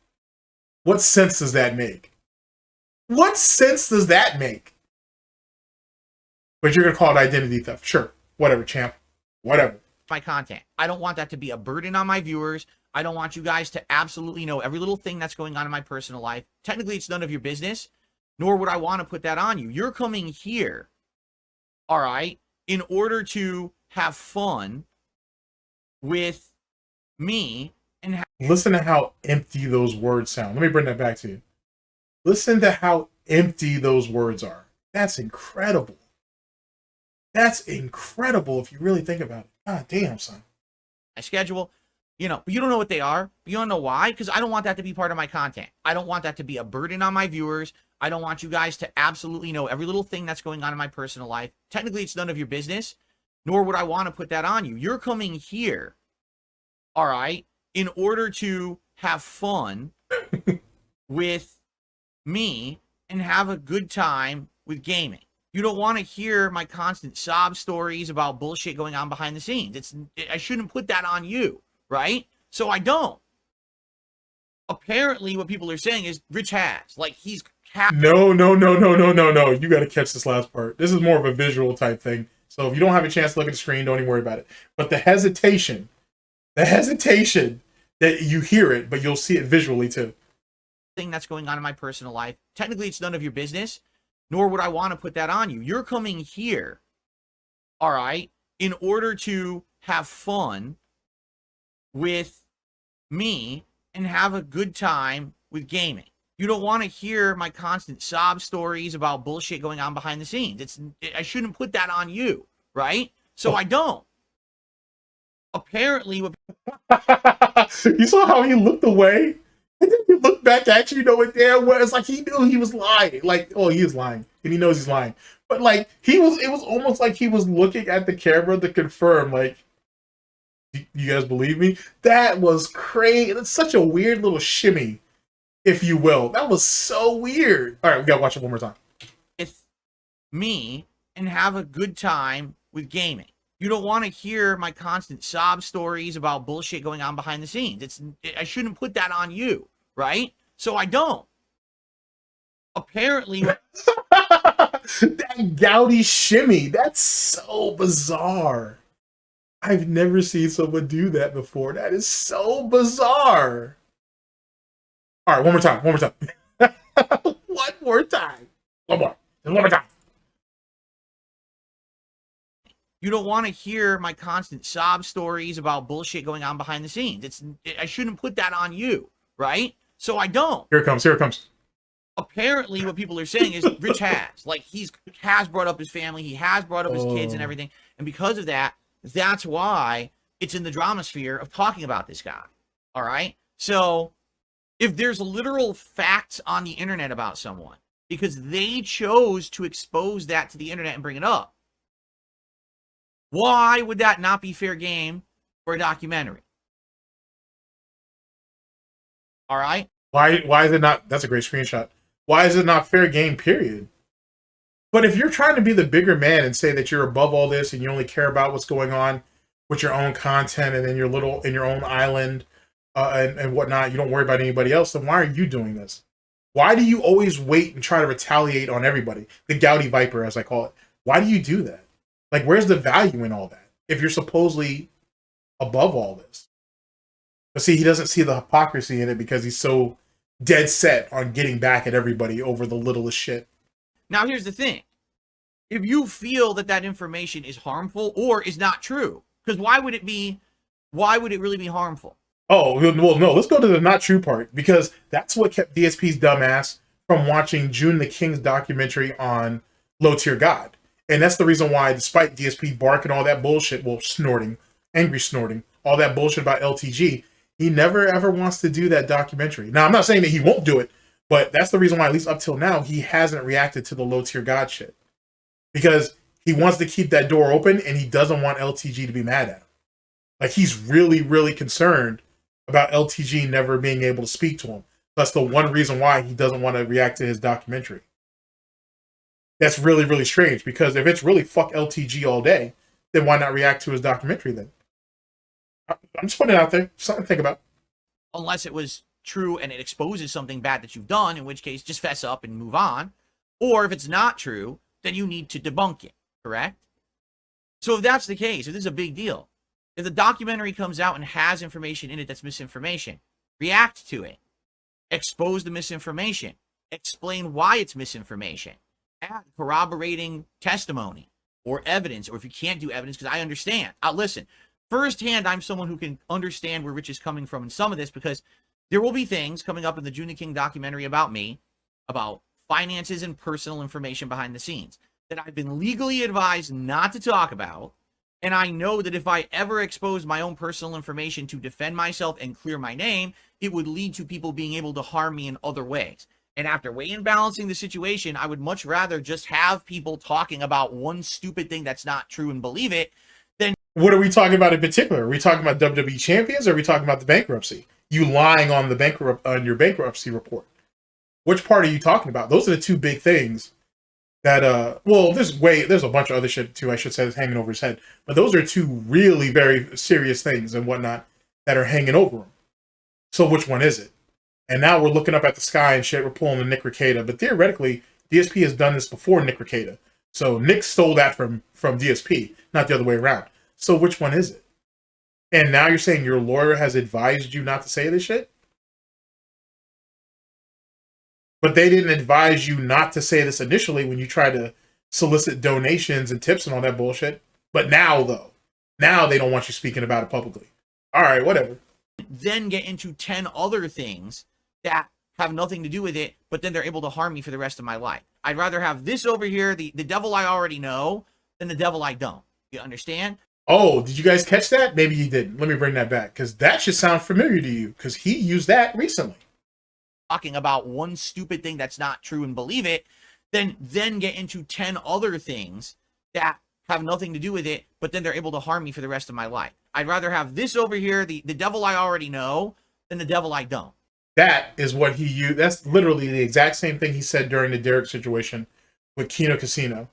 What sense does that make? What sense does that make? But you're going to call it identity theft. Sure. Whatever, champ. Whatever. my content. I don't want that to be a burden on my viewers. I don't want you guys to absolutely know every little thing that's going on in my personal life. Technically, it's none of your business, nor would I want to put that on you. You're coming here, all right, in order to have fun with me and listen to how empty those words sound. Let me bring that back to you. Listen to how empty those words are. That's incredible. That's incredible if you really think about it. God damn, son. my schedule, you know, but you don't know what they are. You don't know why, because I don't want that to be part of my content. I don't want that to be a burden on my viewers. I don't want you guys to absolutely know every little thing that's going on in my personal life. Technically, it's none of your business, nor would I want to put that on you. You're coming here, all right, in order to have fun with me and have a good time with gaming. You don't want to hear my constant sob stories about bullshit going on behind the scenes. I shouldn't put that on you, right? So I don't. Apparently, what people are saying is Rich has, like, he's... No. You got to catch this last part. This is more of a visual type thing. So if you don't have a chance to look at the screen, don't even worry about it. But the hesitation that you hear it, but you'll see it visually too. Thing that's going on in my personal life. Technically, it's none of your business, nor would I want to put that on you. You're coming here, all right, in order to have fun with me and have a good time with gaming. You don't want to hear my constant sob stories about bullshit going on behind the scenes. I shouldn't put that on you, right? So I don't. Apparently, what... You saw how he looked away? And then he looked back at you, knowing damn well, it's like he knew he was lying. Like, oh, he is lying. And he knows he's lying. But like, it was almost like he was looking at the camera to confirm, like, you guys believe me? That was crazy. It's such a weird little shimmy, if you will. That was so weird. All right, we gotta watch it one more time. With me and have a good time with gaming. You don't want to hear my constant sob stories about bullshit going on behind the scenes. I shouldn't put that on you, right? So I don't. Apparently... That gouty shimmy, that's so bizarre. I've never seen someone do that before. That is so bizarre. All right, one more time. One more time. One more time. One more time. You don't want to hear my constant sob stories about bullshit going on behind the scenes. I shouldn't put that on you, right? So I don't. Here it comes. apparently what people are saying is Rich has brought up his family, he has brought up his kids and everything, and because of that, that's why it's in the drama sphere of talking about this guy. All right, so if there's literal facts on the internet about someone because they chose to expose that to the internet and bring it up, why would that not be fair game for a documentary? All right, Why is it not? That's a great screenshot. Why is it not fair game, period? But if you're trying to be the bigger man and say that you're above all this and you only care about what's going on with your own content and in your own island and whatnot, you don't worry about anybody else, then why are you doing this? Why do you always wait and try to retaliate on everybody? The Gouty Viper, as I call it. Why do you do that? Like, where's the value in all that if you're supposedly above all this? But see, he doesn't see the hypocrisy in it because he's so dead set on getting back at everybody over the littlest shit. Now, here's the thing. If you feel that that information is harmful or is not true, because why would it really be harmful? Oh, well, no, let's go to the not true part, because that's what kept DSP's dumbass from watching Joon the King's documentary on Low Tier God. And that's the reason why, despite DSP barking all that bullshit, well, angry snorting, all that bullshit about LTG, he never ever wants to do that documentary. Now, I'm not saying that he won't do it, but that's the reason why, at least up till now, he hasn't reacted to the Low Tier God shit. Because he wants to keep that door open and he doesn't want LTG to be mad at him. Like, he's really, really concerned about LTG never being able to speak to him. That's the one reason why he doesn't want to react to his documentary. That's really, really strange, because if it's really fuck LTG all day, then why not react to his documentary then? I'm just putting it out there. Something to think about. Unless it was true and it exposes something bad that you've done, in which case just fess up and move on. Or if it's not true, then you need to debunk it, correct? So if that's the case, if this is a big deal, if the documentary comes out and has information in it that's misinformation, react to it. Expose the misinformation. Explain why it's misinformation. Add corroborating testimony or evidence, or if you can't do evidence, because I understand. Listen, firsthand, I'm someone who can understand where Rich is coming from in some of this, because there will be things coming up in the Joon the King documentary about me, about finances and personal information behind the scenes that I've been legally advised not to talk about. And I know that if I ever expose my own personal information to defend myself and clear my name, it would lead to people being able to harm me in other ways. And after weighing and balancing the situation, I would much rather just have people talking about one stupid thing that's not true and believe it than... What are we talking about in particular? Are we talking about WWE champions, or are we talking about the bankruptcy? You lying on on your bankruptcy report. Which part are you talking about? Those are the two big things that, well, there's a bunch of other shit too, I should say, that's hanging over his head. But those are two really very serious things and whatnot that are hanging over him. So which one is it? And now we're looking up at the sky and shit, we're pulling the Nick Rekieta. But theoretically, DSP has done this before Nick Rekieta. So Nick stole that from DSP, not the other way around. So which one is it? And now you're saying your lawyer has advised you not to say this shit? But they didn't advise you not to say this initially when you tried to solicit donations and tips and all that bullshit. But now, though, now they don't want you speaking about it publicly. All right, whatever. Then get into 10 other things that have nothing to do with it, but then they're able to harm me for the rest of my life. I'd rather have this over here, the devil I already know, than the devil I don't. You understand? Oh, did you guys catch that? Maybe you didn't. Let me bring that back, because that should sound familiar to you, because he used that recently. Talking about one stupid thing that's not true and believe it, then get into 10 other things that have nothing to do with it, but then they're able to harm me for the rest of my life. I'd rather have this over here, the devil I already know, than the devil I don't. That is what he used. That's literally the exact same thing he said during the Derek situation with Kino Casino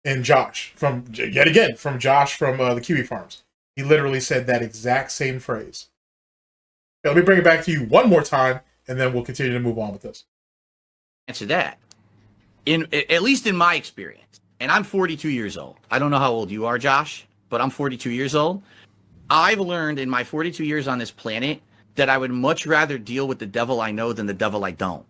and Josh from Josh from the Kiwi Farms. He literally said that exact same phrase. Okay, let me bring it back to you one more time, and then we'll continue to move on with this. Answer that. At least in my experience, and I'm 42 years old. I don't know how old you are, Josh, but I'm 42 years old. I've learned in my 42 years on this planet that I would much rather deal with the devil I know than the devil I don't.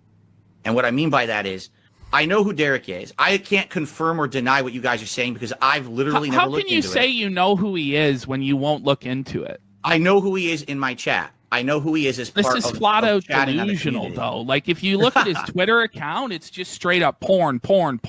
And what I mean by that is, I know who Derek is. I can't confirm or deny what you guys are saying because I've literally never looked into it. How can you say you know who he is when you won't look into it? I know who he is in my chat. I know who he is as This part is of flat out chatting on the delusional, community. though. Like, if you look at his Twitter account, it's just straight up porn. Okay,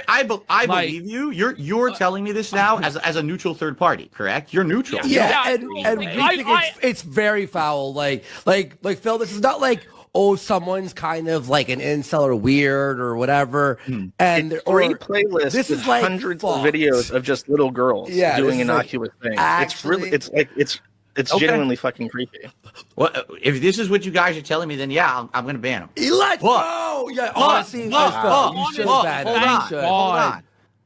I believe you. You're telling me this now as a neutral third party, correct? You're neutral. Yeah, and we I- think it's very foul. Like Phil, this is not like, oh, someone's kind of like an incel or weird or whatever. And It's or three playlists this with is like hundreds of fucked. videos of just little girls Yeah, doing this is like innocuous things. actually- It's Okay. genuinely fucking creepy. Well, if this is what you guys are telling me, then yeah, I'm going to ban him. Let's Look. go! Yeah, Look, honestly, look, Phil, you should look, ban hold it. You on, should. hold on.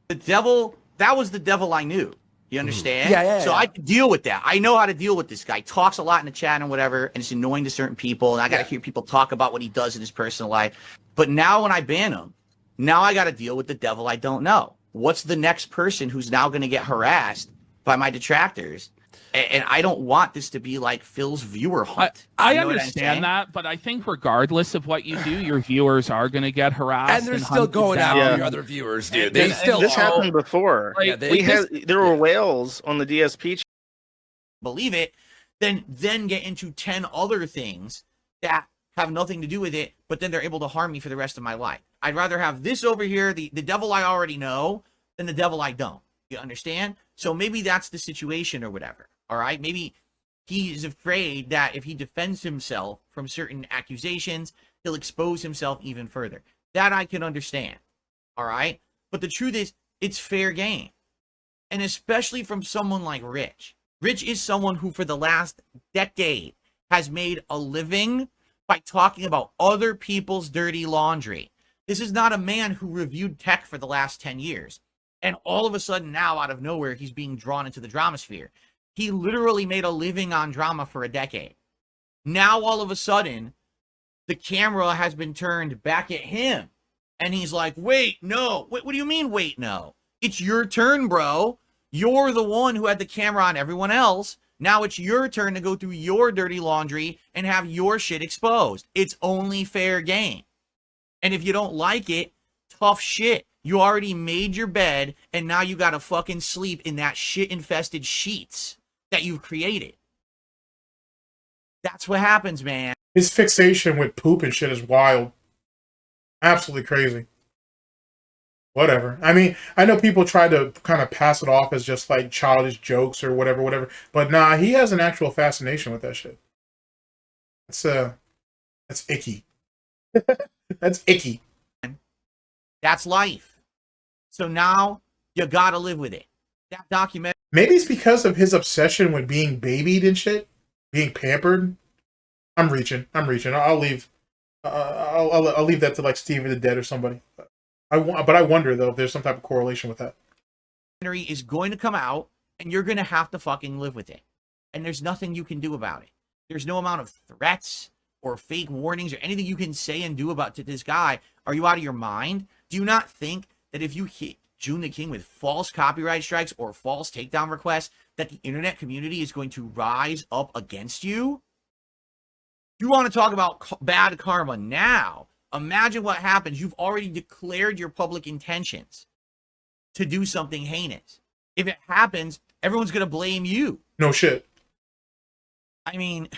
The devil, that was the devil I knew. You understand? Yeah. So I could deal with that. I know how to deal with this guy. Talks a lot in the chat and whatever, and it's annoying to certain people, and I got to hear people talk about what he does in his personal life. But now when I ban him, now I got to deal with the devil I don't know. What's the next person who's now going to get harassed by my detractors? And I don't want this to be like Phil's viewer hunt. I You know what I'm understand saying? that, but I think regardless of what you do, your viewers are going to get harassed. And they're still hunted going down. after Yeah. your other viewers, dude. And- They and still this are. happened before. Like, There were whales on the DSP. Believe it, then get into 10 other things that have nothing to do with it, but then they're able to harm me for the rest of my life. I'd rather have this over here, the devil I already know, than the devil I don't. You understand? So maybe that's the situation or whatever. All right? Maybe he's afraid that if he defends himself from certain accusations, he'll expose himself even further. That I can understand. All right? But the truth is, it's fair game. And especially from someone like Rich. Rich is someone who, for the last decade, has made a living by talking about other people's dirty laundry. This is not a man who reviewed tech for the last 10 years. And all of a sudden now, out of nowhere, he's being drawn into the drama sphere. He literally made a living on drama for a decade. Now, all of a sudden, the camera has been turned back at him. And he's like, wait, no. What do you mean, wait, no? It's your turn, bro. You're the one who had the camera on everyone else. Now it's your turn to go through your dirty laundry and have your shit exposed. It's only fair game. And if you don't like it, tough shit. You already made your bed, and now you gotta fucking sleep in that shit-infested sheets that you've created. That's what happens, man. His fixation with poop and shit is wild. Absolutely crazy. Whatever. I mean, I know people try to kind of pass it off as just like childish jokes or whatever. But nah, he has an actual fascination with that shit. That's icky. That's icky. That's life. So now you gotta live with it. That documentary. Maybe it's because of his obsession with being babied and shit, being pampered. I'm reaching. I'll leave. I'll leave that to like Steve or the Dead or somebody. But I wonder though if there's some type of correlation with that. Is going to come out, and you're going to have to fucking live with it. And there's nothing you can do about it. There's no amount of threats or fake warnings or anything you can say and do about to this guy. Are you out of your mind? Do you not think that if you hit Joon the King with false copyright strikes or false takedown requests, that the internet community is going to rise up against you? You want to talk about bad karma now? Imagine what happens. You've already declared your public intentions to do something heinous. If it happens, everyone's going to blame you. No shit. I mean,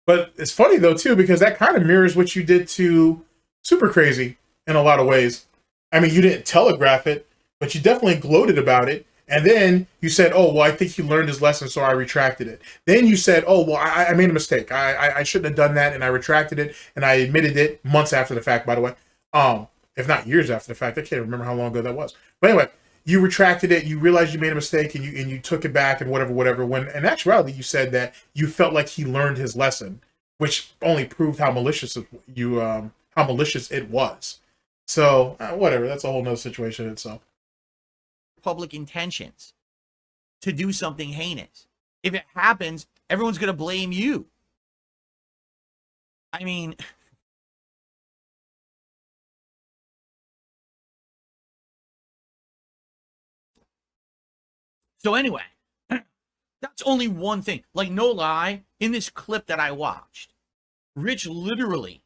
but it's funny though too, because that kind of mirrors what you did to Super Crazy in a lot of ways. I mean, you didn't telegraph it, but you definitely gloated about it. And then you said, oh, well, I think he learned his lesson, so I retracted it. Then you said, oh, well, I made a mistake. I shouldn't have done that, and I retracted it, and I admitted it months after the fact, by the way. If not years after the fact. I can't remember how long ago that was. But anyway, you retracted it, you realized you made a mistake, and you took it back and whatever. When in actuality, you said that you felt like he learned his lesson, which only proved how malicious it was. So, whatever. That's a whole nother situation in itself. public intentions to do something heinous. If it happens, everyone's going to blame you. I mean, so anyway, that's only one thing. Like, no lie, in this clip that I watched, Rich literally,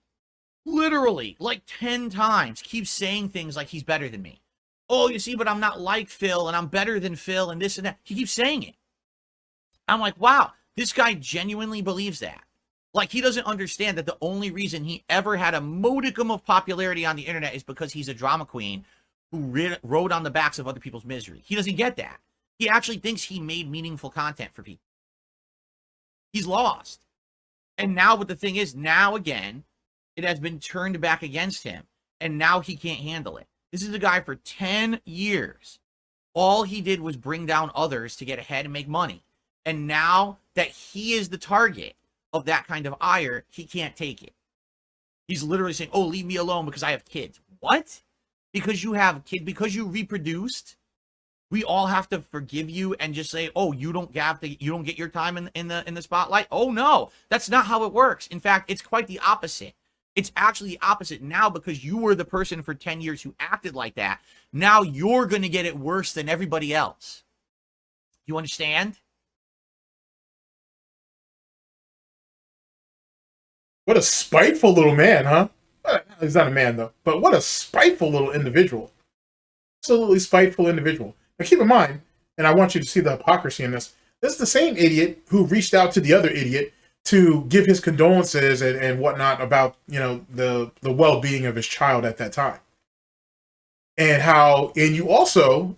like 10 times keeps saying things like he's better than me. Oh, you see, but I'm not like Phil, and I'm better than Phil, and this and that. He keeps saying it. I'm like, wow, this guy genuinely believes that. Like, he doesn't understand that the only reason he ever had a modicum of popularity on the internet is because he's a drama queen who rode on the backs of other people's misery. He doesn't get that. He actually thinks he made meaningful content for people. He's lost. And now what the thing is, now again, it has been turned back against him. And now he can't handle it. This is a guy for 10 years. All he did was bring down others to get ahead and make money. And now that he is the target of that kind of ire, he can't take it. He's literally saying, oh, leave me alone because I have kids. What? Because you have kids, because you reproduced, we all have to forgive you and just say, oh, you don't get your time in the spotlight? Oh no, that's not how it works. In fact, it's quite the opposite. It's actually the opposite now, because you were the person for 10 years who acted like that. Now you're going to get it worse than everybody else. You understand? What a spiteful little man, huh? He's not a man, though. But what a spiteful little individual. Absolutely spiteful individual. Now, keep in mind, and I want you to see the hypocrisy in this, this is the same idiot who reached out to the other idiot to give his condolences and whatnot about, you know, the well-being of his child at that time. And he also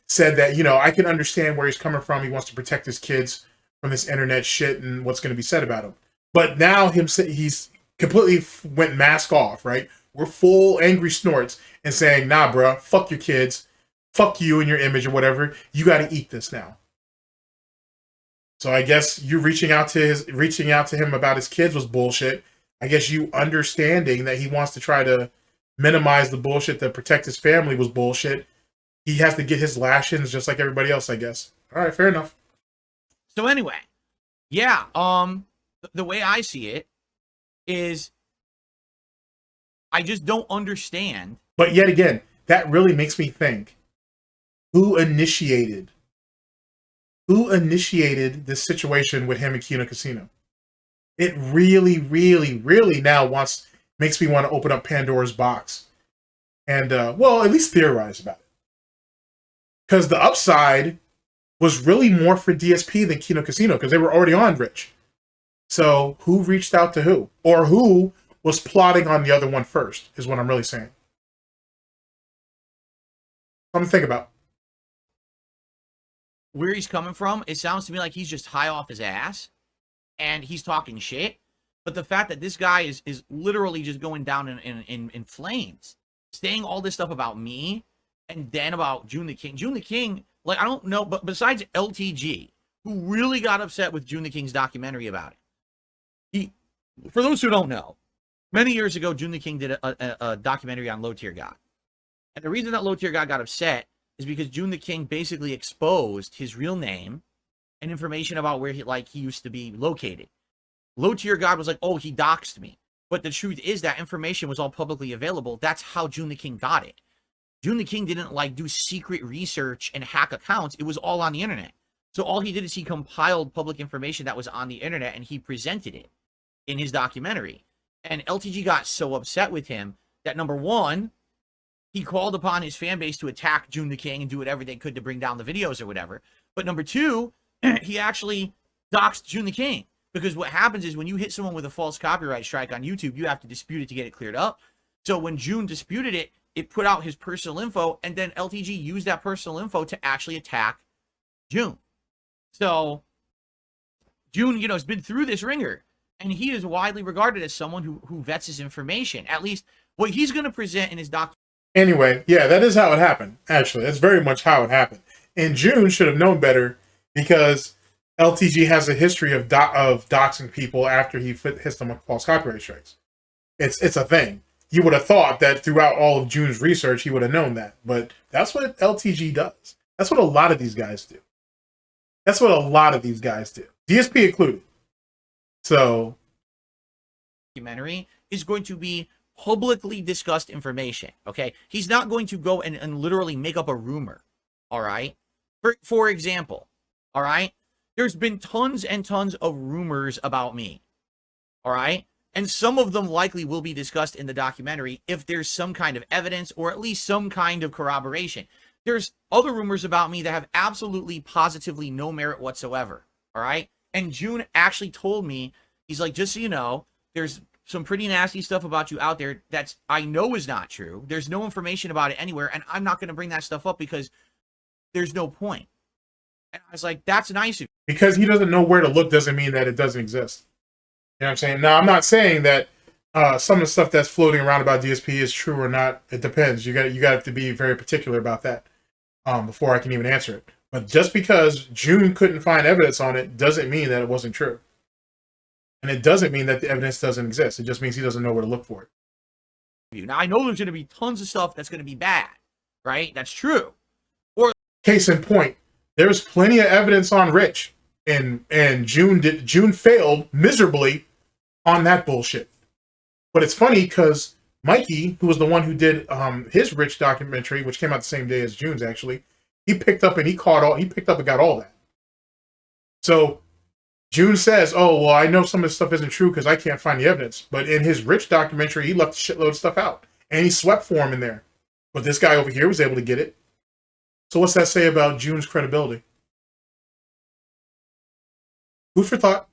said that, you know, I can understand where he's coming from. He wants to protect his kids from this internet shit and what's going to be said about him. But now he's completely went mask off, right? We're full angry snorts and saying, nah, bruh, fuck your kids. Fuck you and your image or whatever. You got to eat this now. So I guess you reaching out to him about his kids was bullshit. I guess you understanding that he wants to try to minimize the bullshit to protect his family was bullshit. He has to get his lashings just like everybody else, I guess. All right, fair enough. So anyway, yeah, the way I see it is I just don't understand. But yet again, that really makes me think, who initiated this situation with him and Kino Casino? It really, really, really now makes me want to open up Pandora's box and, well, at least theorize about it. Because the upside was really more for DSP than Kino Casino, because they were already on Rich. So who reached out to who? Or who was plotting on the other one first, is what I'm really saying. Something to think about. Where he's coming from, it sounds to me like he's just high off his ass and he's talking shit. But the fact that this guy is literally just going down in flames, saying all this stuff about me and then about Joon the King. Joon the King, like, I don't know, but besides LTG, who really got upset with Joon the King's documentary about it. For those who don't know, many years ago, Joon the King did a documentary on Low Tier God. And the reason that Low Tier God got upset is because Joon the King basically exposed his real name and information about where he used to be located. Low Tier God was like, oh, he doxed me. But the truth is that information was all publicly available. That's how Joon the King got it. Joon the King didn't do secret research and hack accounts. It was all on the internet. So all he did is he compiled public information that was on the internet and he presented it in his documentary. And LTG got so upset with him that, number one, he called upon his fan base to attack Joon the King and do whatever they could to bring down the videos or whatever. But number two, he actually doxed Joon the King. Because what happens is when you hit someone with a false copyright strike on YouTube, you have to dispute it to get it cleared up. So when Joon disputed it, it put out his personal info, and then LTG used that personal info to actually attack Joon. So Joon, has been through this ringer, and he is widely regarded as someone who vets his information. At least what he's going to present in his documentary. Anyway, yeah, that is how it happened, actually. That's very much how it happened. And Joon should have known better, because LTG has a history of doxing people after he hits them with false copyright strikes. It's a thing. You would have thought that throughout all of Joon's research, he would have known that. But that's what LTG does. That's what a lot of these guys do. DSP included. So, documentary is going to be publicly discussed information, okay? He's not going to go and literally make up a rumor, all right? For example, all right? There's been tons and tons of rumors about me, all right? And some of them likely will be discussed in the documentary if there's some kind of evidence or at least some kind of corroboration. There's other rumors about me that have absolutely, positively no merit whatsoever. All right. And Joon actually told me, he's like, just so you know, there's some pretty nasty stuff about you out there that's I know is not true. There's no information about it anywhere, and I'm not going to bring that stuff up because there's no point. And I was like, that's nice of you. Because he doesn't know where to look doesn't mean that it doesn't exist. You know what I'm saying? Now, I'm not saying that some of the stuff that's floating around about DSP is true or not. It depends. You got to be very particular about that before I can even answer it. But just because Joon couldn't find evidence on it doesn't mean that it wasn't true. And it doesn't mean that the evidence doesn't exist. It just means he doesn't know where to look for it. Now, I know there's going to be tons of stuff that's going to be bad, right? That's true. Or case in point, there's plenty of evidence on Rich, and Joon failed miserably on that bullshit. But it's funny because Mikey, who was the one who did his Rich documentary, which came out the same day as Joon's actually, he picked up and got all that. So Joon says, oh, well, I know some of this stuff isn't true because I can't find the evidence. But in his Rich documentary, he left a shitload of stuff out. And he swept for him in there. But this guy over here was able to get it. So what's that say about Joon's credibility? Food for thought.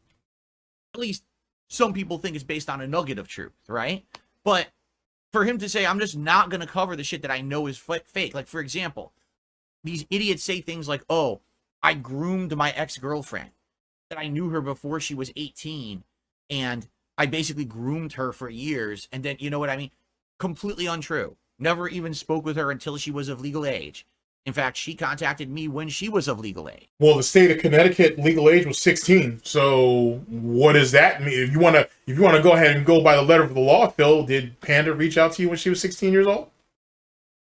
at least some people think it's based on a nugget of truth, right? But for him to say, I'm just not going to cover the shit that I know is fake. Like, for example, these idiots say things like, oh, I groomed my ex-girlfriend, that I knew her before she was 18, and I basically groomed her for years, and then, you know what I mean? Completely untrue. Never even spoke with her until she was of legal age. In fact, she contacted me when she was of legal age. Well, the state of Connecticut legal age was 16. So what does that mean? If you want to go ahead and go by the letter of the law, Phil, did Panda reach out to you when she was 16 years old?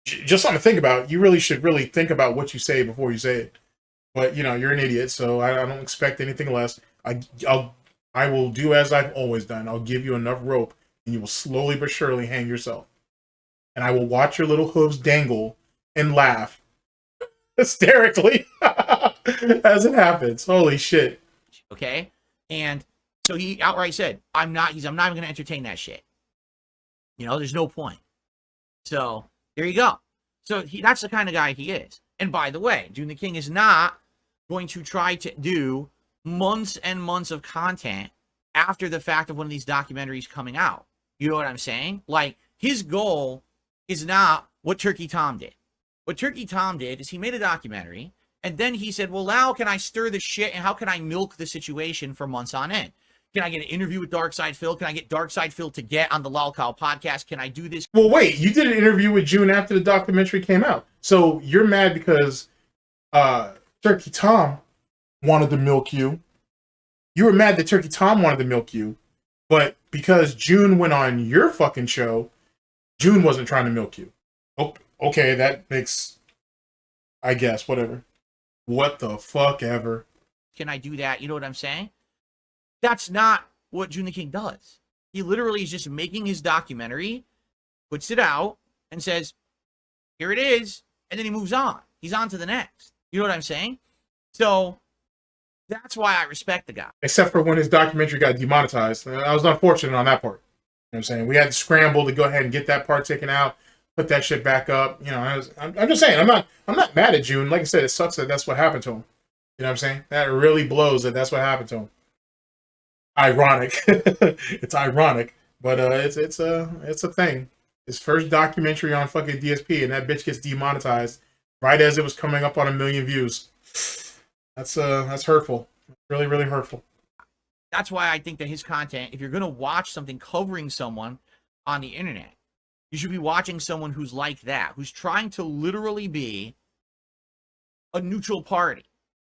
Just something to think about. You really should think about what you say before you say it. But, you know, you're an idiot, so I don't expect anything less. I will do as I've always done. I'll give you enough rope, and you will slowly but surely hang yourself. And I will watch your little hooves dangle and laugh hysterically as it happens. Holy shit. Okay? And so he outright said, I'm not even going to entertain that shit. You know, there's no point. So there you go. So that's the kind of guy he is. And by the way, Joon the King is not going to try to do months and months of content after the fact of one of these documentaries coming out. You know what I'm saying? Like, his goal is not what Turkey Tom did. What Turkey Tom did is he made a documentary, and then he said, well, now can I stir the shit, and how can I milk the situation for months on end? Can I get an interview with Darksydephil? Can I get Darksydephil to get on the Lolcow podcast? Can I do this? Well, wait, you did an interview with Joon after the documentary came out. So you're mad because Turkey Tom wanted to milk you. You were mad that Turkey Tom wanted to milk you, but because Joon went on your fucking show, Joon wasn't trying to milk you. Oh, okay, that makes, I guess, whatever. What the fuck ever. Can I do that? You know what I'm saying? That's not what Joon the King does. He literally is just making his documentary, puts it out, and says, here it is, and then he moves on. He's on to the next. You know what I'm saying? So that's why I respect the guy. Except for when his documentary got demonetized. I was unfortunate on that part. You know what I'm saying? We had to scramble to go ahead and get that part taken out, put that shit back up. You know, I'm just saying, I'm not mad at Joon. Like I said, it sucks that that's what happened to him. You know what I'm saying? That really blows that that's what happened to him. Ironic. It's ironic, but it's a thing. His first documentary on fucking DSP, and that bitch gets demonetized right as it was coming up on 1 million views. That's hurtful. Really, really hurtful. That's why I think that his content, if you're going to watch something covering someone on the internet, you should be watching someone who's like that, who's trying to literally be a neutral party,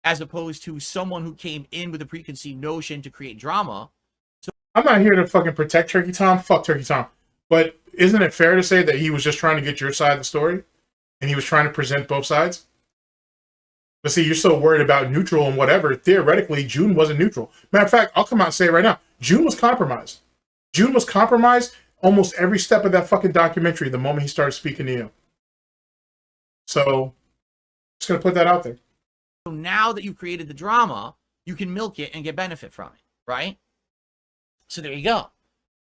as opposed to someone who came in with a preconceived notion to create drama. So I'm not here to fucking protect Turkey Tom. Fuck Turkey Tom. But isn't it fair to say that he was just trying to get your side of the story? And he was trying to present both sides? But see, you're so worried about neutral and whatever. Theoretically, Joon wasn't neutral. Matter of fact, I'll come out and say it right now. Joon was compromised. Joon was compromised almost every step of that fucking documentary the moment he started speaking to you. So, just going to put that out there. So now that you've created the drama, you can milk it and get benefit from it, right? So there you go.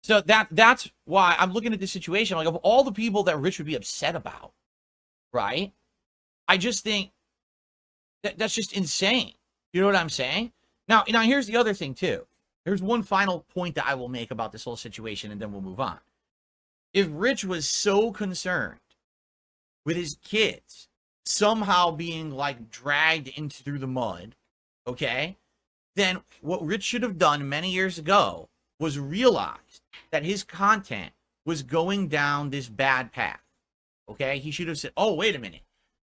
So that's why I'm looking at this situation. Like, of all the people that Rich would be upset about, right? I just think that's just insane. You know what I'm saying? Now, here's the other thing too. There's one final point that I will make about this whole situation, and then we'll move on. If Rich was so concerned with his kids somehow being like dragged into through the mud, okay, then what Rich should have done many years ago was realize that his content was going down this bad path. Okay, he should have said, oh, wait a minute.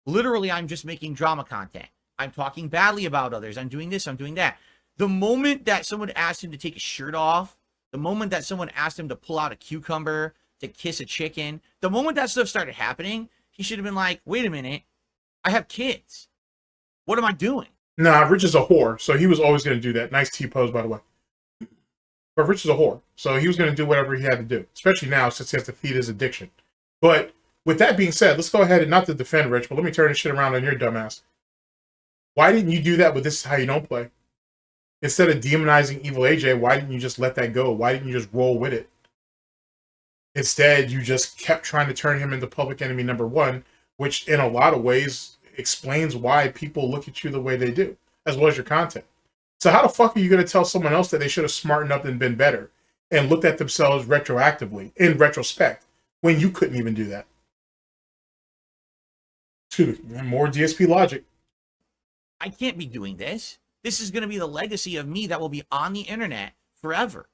Literally, I'm just making drama content. I'm talking badly about others. I'm doing this, I'm doing that. The moment that someone asked him to take his shirt off, the moment that someone asked him to pull out a cucumber, to kiss a chicken, the moment that stuff started happening, he should have been like, wait a minute, I have kids. What am I doing? Nah, Rich is a whore, so he was always going to do that. Nice T-pose, by the way. But Rich is a whore, so he was going to do whatever he had to do, especially now since he has to feed his addiction. But with that being said, let's go ahead and not to defend Rich, but let me turn this shit around on your dumbass. Why didn't you do that with This Is How You Don't Play? Instead of demonizing Evil AJ, why didn't you just let that go? Why didn't you just roll with it? Instead, you just kept trying to turn him into public enemy number one, which in a lot of ways explains why people look at you the way they do, as well as your content. So how the fuck are you going to tell someone else that they should have smartened up and been better and looked at themselves retroactively, in retrospect, when you couldn't even do that? Excuse me, more DSP logic. I can't be doing this. This is going to be the legacy of me that will be on the internet forever.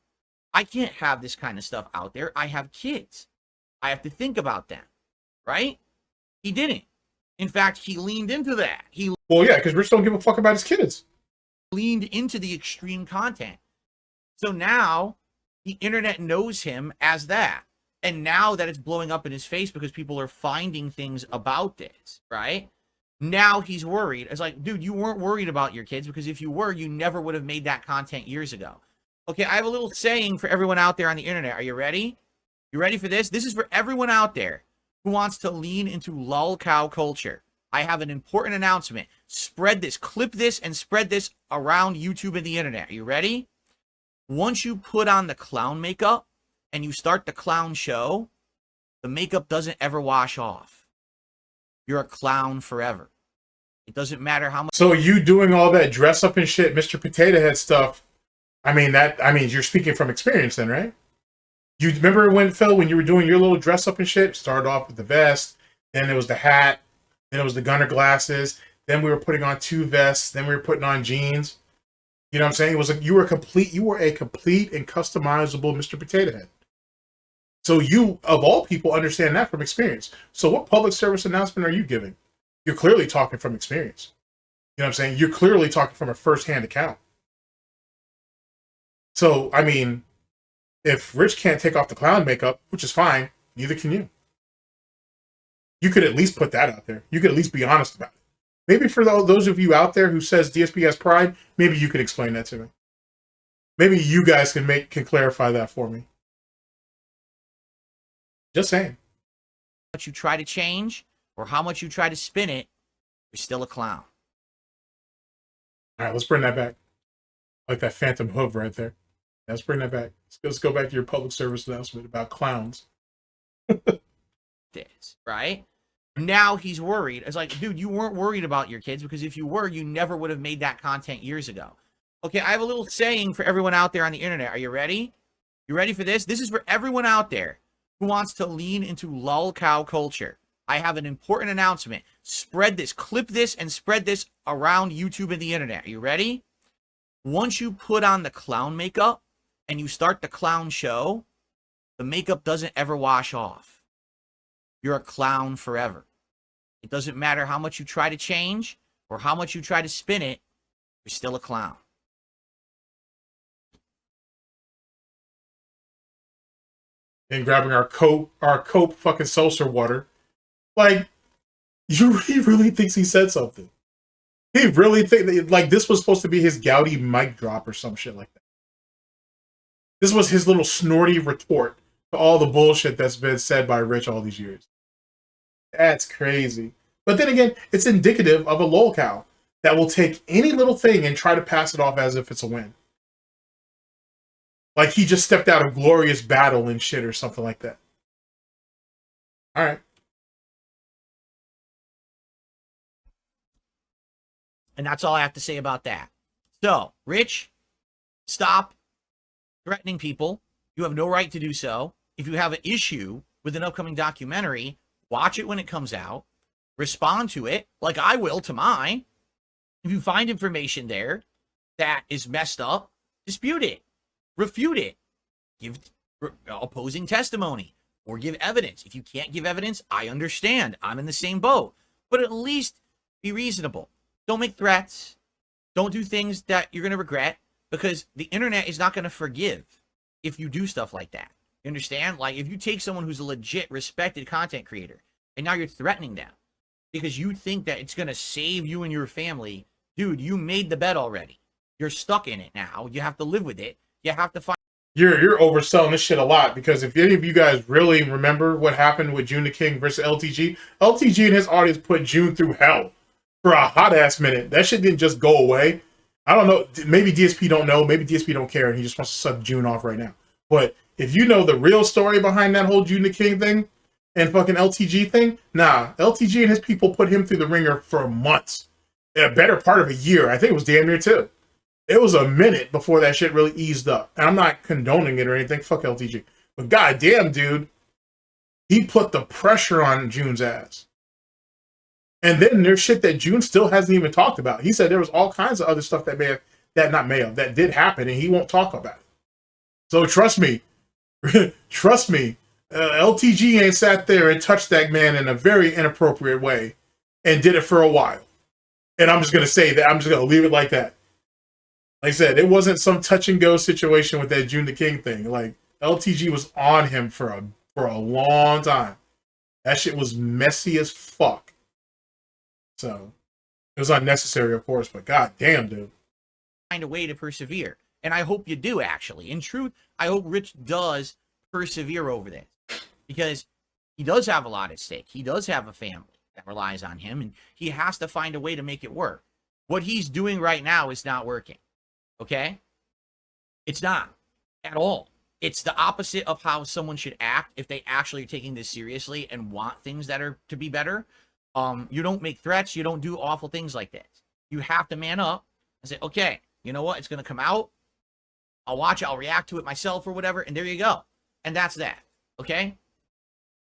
I can't have this kind of stuff out there. I have kids. I have to think about them, right? He didn't. In fact, he leaned into that. Well, yeah, because Rich don't give a fuck about his kids. Leaned into the extreme content. So now the internet knows him as that. And now that it's blowing up in his face because people are finding things about this, right? Now he's worried. It's like, dude, you weren't worried about your kids, because if you were, you never would have made that content years ago. Okay, I have a little saying for everyone out there on the internet. Are you ready? You ready for this? This is for everyone out there who wants to lean into lol cow culture. I have an important announcement. Spread this, clip this, and spread this around YouTube and the internet. Are you ready? Once you put on the clown makeup and you start the clown show, the makeup doesn't ever wash off. You're a clown forever. It doesn't matter how much. So you doing all that dress up and shit, Mr. Potato Head stuff. I mean, you're speaking from experience then, right? You remember when, Phil, when you were doing your little dress up and shit, started off with the vest, then it was the hat, then it was the gunner glasses, then we were putting on 2 vests, then we were putting on jeans. You know what I'm saying? It was like you were a complete and customizable Mr. Potato Head. So you, of all people, understand that from experience. So what public service announcement are you giving? You're clearly talking from experience. You know what I'm saying? You're clearly talking from a first-hand account. So, I mean, if Rich can't take off the clown makeup, which is fine, neither can you. You could at least put that out there. You could at least be honest about it. Maybe for those of you out there who says DSP has pride, maybe you could explain that to me. Maybe you guys can clarify that for me. Just saying. How much you try to change or how much you try to spin it, you're still a clown. All right, let's bring that back. Like that phantom hoof right there. Let's bring that back. Let's go back to your public service announcement about clowns. This, right? Now he's worried. It's like, dude, you weren't worried about your kids, because if you were, you never would have made that content years ago. Okay, I have a little saying for everyone out there on the internet. Are you ready? You ready for this? This is for everyone out there who wants to lean into lol cow culture. I have an important announcement. Spread this, clip this, and spread this around YouTube and the internet. Are you ready? Once you put on the clown makeup and you start the clown show, the makeup doesn't ever wash off. You're a clown forever. It doesn't matter how much you try to change or how much you try to spin it, you're still a clown. And grabbing our Coke fucking seltzer water. Like, he really thinks he said something. He really think that, like, this was supposed to be his Gouty mic drop or some shit like that. This was his little snorty retort to all the bullshit that's been said by Rich all these years. That's crazy. But then again, it's indicative of a lolcow that will take any little thing and try to pass it off as if it's a win. Like he just stepped out of glorious battle and shit or something like that. All right. And that's all I have to say about that. So, Rich, stop threatening people. You have no right to do so. If you have an issue with an upcoming documentary, watch it when it comes out. Respond to it, like I will to mine. If you find information there that is messed up, dispute it. Refute it. Give opposing testimony or give evidence. If you can't give evidence, I understand. I'm in the same boat. But at least be reasonable. Don't make threats. Don't do things that you're going to regret, because the internet is not going to forgive if you do stuff like that. You understand? Like, if you take someone who's a legit, respected content creator and now you're threatening them because you think that it's going to save you and your family, dude, you made the bet already. You're stuck in it now. You have to live with it. You have to find. You're overselling this shit a lot, because if any of you guys really remember what happened with Joon the King versus LTG, LTG and his audience put Joon through hell for a hot ass minute. That shit didn't just go away. I don't know. Maybe DSP don't know. Maybe DSP don't care, and he just wants to suck Joon off right now. But if you know the real story behind that whole Joon the King thing and fucking LTG thing, nah, LTG and his people put him through the ringer for months, a better part of a year. I think it was damn near 2. It was a minute before that shit really eased up. And I'm not condoning it or anything. Fuck LTG. But goddamn, dude, he put the pressure on Joon's ass. And then there's shit that Joon still hasn't even talked about. He said there was all kinds of other stuff that that did happen, and he won't talk about it. So trust me, trust me, LTG ain't sat there and touched that man in a very inappropriate way and did it for a while. And I'm just going to say that. I'm just going to leave it like that. Like I said, it wasn't some touch and go situation with that Joon the King thing. Like, LTG was on him for a long time. That shit was messy as fuck. So it was unnecessary, of course, but goddamn, dude. Find a way to persevere. And I hope you do, actually. In truth, I hope Rich does persevere over this, because he does have a lot at stake. He does have a family that relies on him, and he has to find a way to make it work. What he's doing right now is not working. Okay? It's not at all. It's the opposite of how someone should act if they actually are taking this seriously and want things that are to be better. You don't make threats. You don't do awful things like this. You have to man up and say, okay, you know what? It's going to come out. I'll watch it. I'll react to it myself or whatever. And there you go. And that's that. Okay?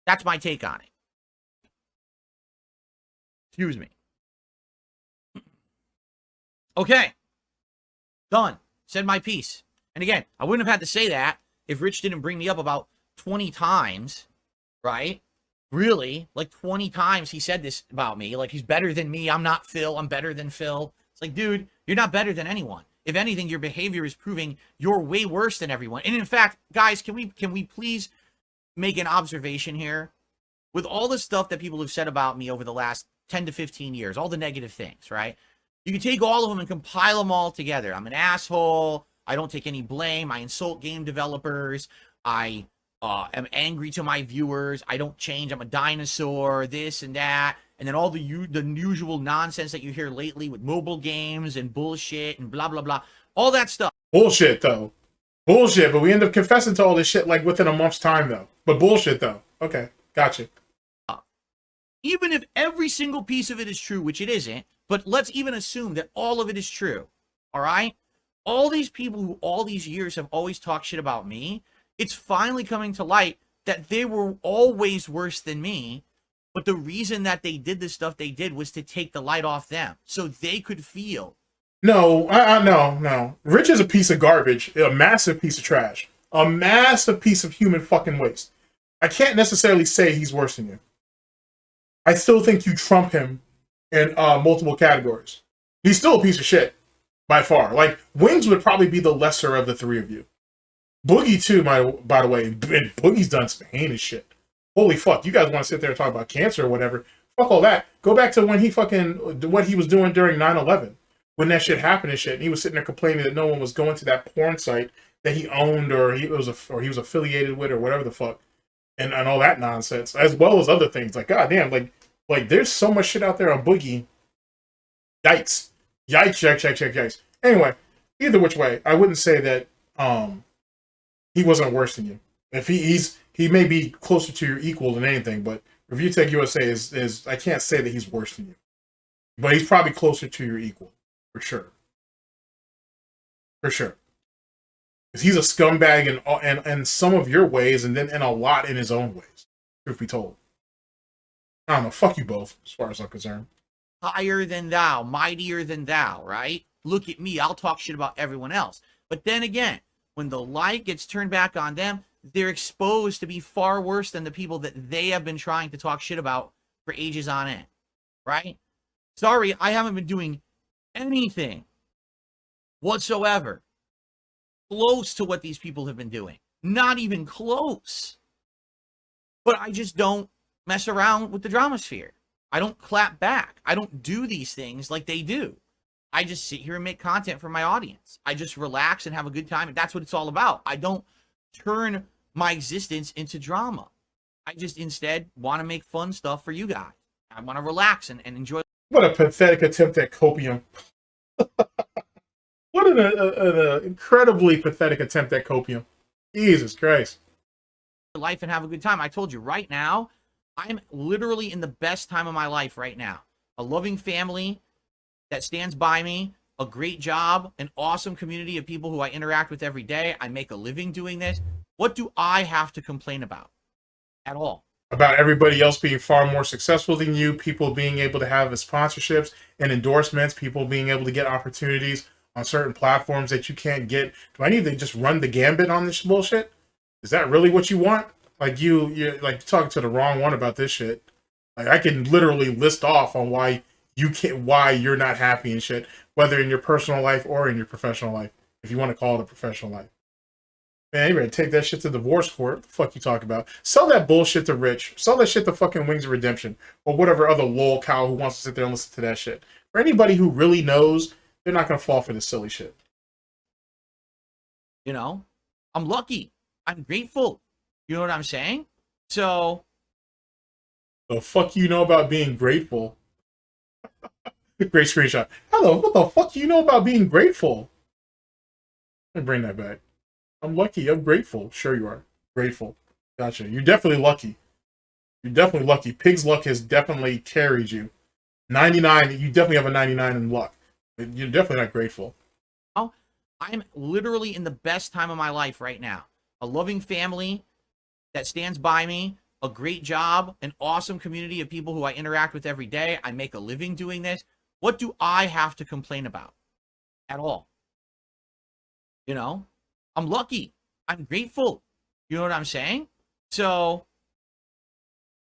That's my take on it. Excuse me. Okay. Done. Said my piece. And again, I wouldn't have had to say that if Rich didn't bring me up about 20 times, right? Really? Like 20 times he said this about me. Like, he's better than me. I'm not Phil. I'm better than Phil. It's like, dude, you're not better than anyone. If anything, your behavior is proving you're way worse than everyone. And in fact, guys, can we please make an observation here? With all the stuff that people have said about me over the last 10 to 15 years, all the negative things, right? You can take all of them and compile them all together. I'm an asshole. I don't take any blame. I insult game developers. I am angry to my viewers. I don't change. I'm a dinosaur, this and that. And then all the usual nonsense that you hear lately with mobile games and bullshit and blah, blah, blah. All that stuff. Bullshit, though. Bullshit, but we end up confessing to all this shit like within a month's time, though. But bullshit, though. Okay, gotcha. Even if every single piece of it is true, which it isn't, but let's even assume that all of it is true, all right? All these people who all these years have always talked shit about me, it's finally coming to light that they were always worse than me, but the reason that they did the stuff they did was to take the light off them, so they could feel. No. Rich is a piece of garbage, a massive piece of trash, a massive piece of human fucking waste. I can't necessarily say he's worse than you. I still think you trump him in multiple categories. He's still a piece of shit, by far. Like, Wings would probably be the lesser of the three of you. Boogie, too, by the way. And Boogie's done some heinous shit. Holy fuck, you guys want to sit there and talk about cancer or whatever. Fuck all that. Go back to when what he was doing during 9/11. When that shit happened and shit. And he was sitting there complaining that no one was going to that porn site that he owned or he was affiliated with or whatever the fuck. And all that nonsense. As well as other things. Like, goddamn, like there's so much shit out there on Boogie. Yikes. Yikes. Anyway, either which way, I wouldn't say that he wasn't worse than you. If he may be closer to your equal than anything, but Review Tech USA is I can't say that he's worse than you. But he's probably closer to your equal, for sure. For sure. Because he's a scumbag in some of your ways, and then in a lot in his own ways, truth be told. I don't know. Fuck you both, as far as I'm concerned. Higher than thou, mightier than thou, right? Look at me. I'll talk shit about everyone else. But then again, when the light gets turned back on them, they're exposed to be far worse than the people that they have been trying to talk shit about for ages on end, right? Sorry, I haven't been doing anything whatsoever close to what these people have been doing. Not even close. But I just don't mess around with the drama sphere. I don't clap back. I don't do these things like they do. I just sit here and make content for my audience. I just relax and have a good time, and that's what it's all about. I don't turn my existence into drama. I just instead want to make fun stuff for you guys. I want to relax and enjoy. What a pathetic attempt at copium. What an incredibly pathetic attempt at copium. Jesus Christ. Life and have a good time. I told you, right now, I'm literally in the best time of my life right now. A loving family that stands by me, a great job, an awesome community of people who I interact with every day. I make a living doing this. What do I have to complain about at all? About everybody else being far more successful than you, people being able to have sponsorships and endorsements, people being able to get opportunities on certain platforms that you can't get. Do I need to just run the gambit on this bullshit? Is that really what you want? Like you're like talking to the wrong one about this shit. Like I can literally list off on why you're not happy and shit, whether in your personal life or in your professional life, if you want to call it a professional life. Man, you better take that shit to divorce court. What the fuck you talking about? Sell that bullshit to Rich. Sell that shit to fucking Wings of Redemption or whatever other lol cow who wants to sit there and listen to that shit. For anybody who really knows, they're not gonna fall for this silly shit. You know, I'm lucky. I'm grateful. You know what I'm saying? So, the fuck you know about being grateful? Great screenshot. Hello, what the fuck do you know about being grateful? Let me bring that back. I'm lucky. I'm grateful. Sure you are. Grateful. Gotcha. You're definitely lucky. You're definitely lucky. Pig's luck has definitely carried you. 99, you definitely have a 99 in luck. You're definitely not grateful. I'm literally in the best time of my life right now. A loving family that stands by me, a great job, an awesome community of people who I interact with every day. I make a living doing this. What do I have to complain about at all? You know, I'm lucky. I'm grateful. You know what I'm saying? So,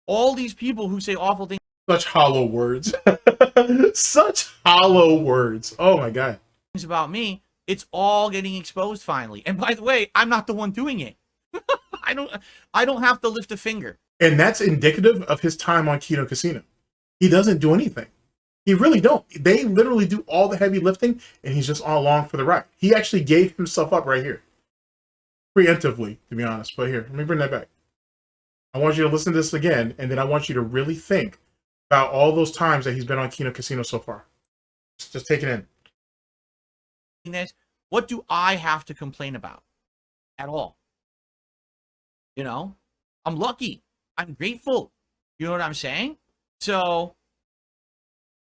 all these people who say awful things. Such hollow words. Such hollow words. Oh my God. About me, it's all getting exposed finally. And by the way, I'm not the one doing it. I don't have to lift a finger. And that's indicative of his time on Kino Casino. He doesn't do anything. He really don't. They literally do all the heavy lifting, and he's just all along for the ride. He actually gave himself up right here. Preemptively, to be honest. But here, let me bring that back. I want you to listen to this again, and then I want you to really think about all those times that he's been on Kino Casino so far. Just take it in. What do I have to complain about at all? You know, I'm lucky. I'm grateful. You know what I'm saying? So,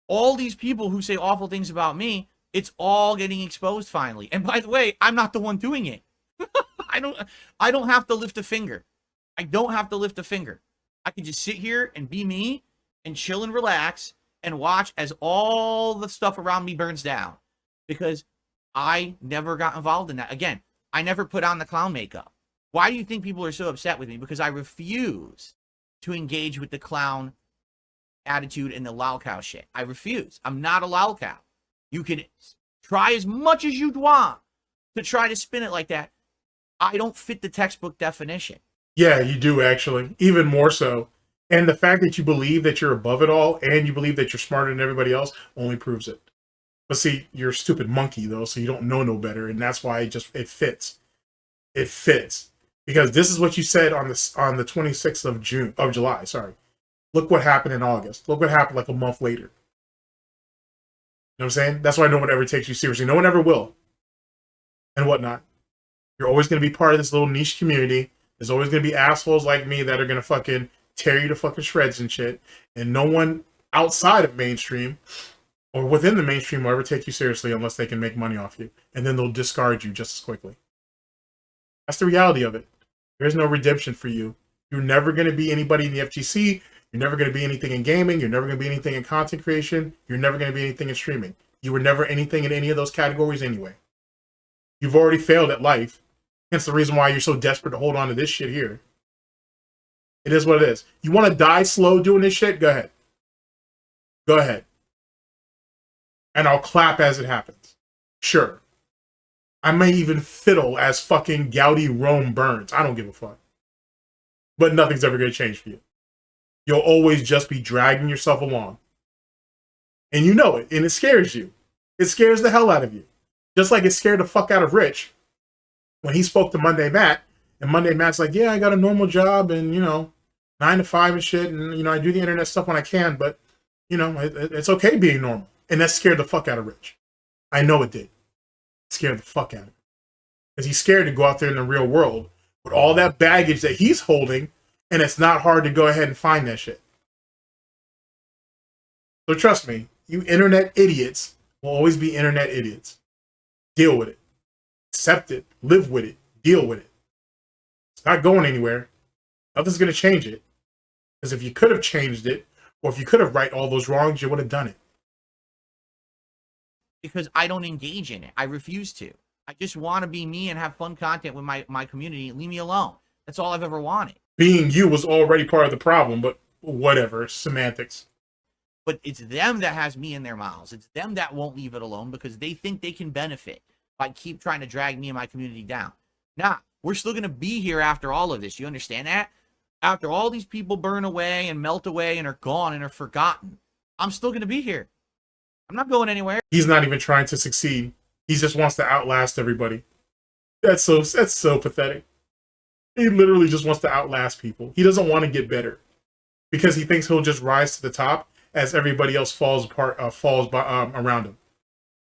all these people who say awful things about me, it's all getting exposed finally. And by the way, I'm not the one doing it. I don't have to lift a finger. I don't have to lift a finger. I can just sit here and be me and chill and relax and watch as all the stuff around me burns down. Because I never got involved in that. Again, I never put on the clown makeup. Why do you think people are so upset with me? Because I refuse to engage with the clown attitude and the lolcow shit. I refuse. I'm not a lolcow. You can try as much as you'd want to try to spin it like that. I don't fit the textbook definition. Yeah, you do actually. Even more so. And the fact that you believe that you're above it all and you believe that you're smarter than everybody else only proves it. But see, you're a stupid monkey though, so you don't know no better, and that's why it fits. It fits. Because this is what you said on the 26th of July, sorry. Look what happened in August. Look what happened like a month later. You know what I'm saying? That's why no one ever takes you seriously. No one ever will. And whatnot. You're always going to be part of this little niche community. There's always going to be assholes like me that are going to fucking tear you to fucking shreds and shit. And no one outside of mainstream or within the mainstream will ever take you seriously unless they can make money off you. And then they'll discard you just as quickly. That's the reality of it. There's no redemption for you. You're never going to be anybody in the FGC. You're never going to be anything in gaming. You're never going to be anything in content creation. You're never going to be anything in streaming. You were never anything in any of those categories anyway. You've already failed at life. Hence the reason why you're so desperate to hold on to this shit here. It is what it is. You want to die slow doing this shit? Go ahead. Go ahead. And I'll clap as it happens. Sure. I may even fiddle as fucking Gouty Rome burns. I don't give a fuck. But nothing's ever going to change for you. You'll always just be dragging yourself along. And you know it. And it scares you. It scares the hell out of you. Just like it scared the fuck out of Rich when he spoke to Monday Matt. And Monday Matt's like, yeah, I got a normal job and, 9 to 5 and shit. And, I do the internet stuff when I can. But, it's okay being normal. And that scared the fuck out of Rich. I know it did. It scared the fuck out of him. Because he's scared to go out there in the real world with all that baggage that he's holding. And it's not hard to go ahead and find that shit. So trust me, you internet idiots will always be internet idiots. Deal with it. Accept it. Live with it. Deal with it. It's not going anywhere. Nothing's going to change it. Because if you could have changed it, or if you could have right all those wrongs, you would have done it. Because I don't engage in it. I refuse to. I just want to be me and have fun content with my community. Leave me alone. That's all I've ever wanted. Being you was already part of the problem, but whatever. Semantics. But it's them that has me in their mouths. It's them that won't leave it alone because they think they can benefit by keep trying to drag me and my community down. Nah, we're still going to be here after all of this. You understand that? After all these people burn away and melt away and are gone and are forgotten, I'm still going to be here. I'm not going anywhere. He's not even trying to succeed. He just wants to outlast everybody. That's so pathetic. He literally just wants to outlast people. He doesn't want to get better because he thinks he'll just rise to the top as everybody else falls around him.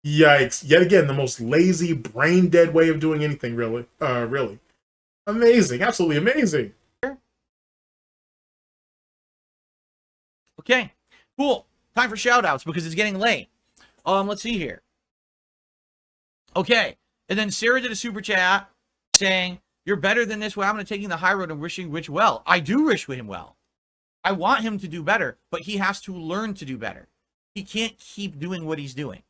Yikes. Yet again, the most lazy, brain-dead way of doing anything, really. Really. Amazing. Absolutely amazing. Okay, cool. Time for shout-outs because it's getting late. Let's see here. Okay, and then Sarah did a super chat saying, you're better than this way. I'm going to taking the high road and wishing Rich well. I do wish him well. I want him to do better, but he has to learn to do better. He can't keep doing what he's doing.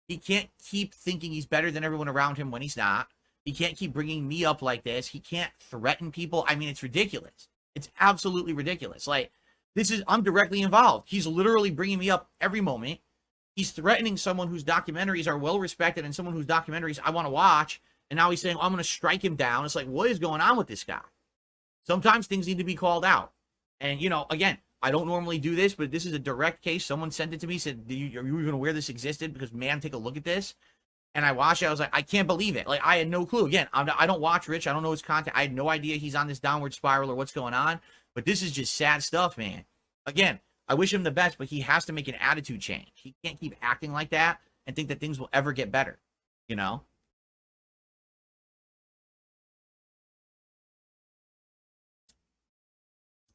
He can't keep thinking he's better than everyone around him when he's not. He can't keep bringing me up like this. He can't threaten people. I mean, it's ridiculous. It's absolutely ridiculous. Like, I'm directly involved. He's literally bringing me up every moment. He's threatening someone whose documentaries are well respected and someone whose documentaries I want to watch. And now he's saying, oh, I'm going to strike him down. It's like, what is going on with this guy? Sometimes things need to be called out. And, again, I don't normally do this, but this is a direct case. Someone sent it to me, said, are you even aware this existed? Because, man, take a look at this. And I watched it. I was like, I can't believe it. Like, I had no clue. Again, I don't watch Rich. I don't know his content. I had no idea he's on this downward spiral or what's going on. But this is just sad stuff, man. Again, I wish him the best, but he has to make an attitude change. He can't keep acting like that and think that things will ever get better,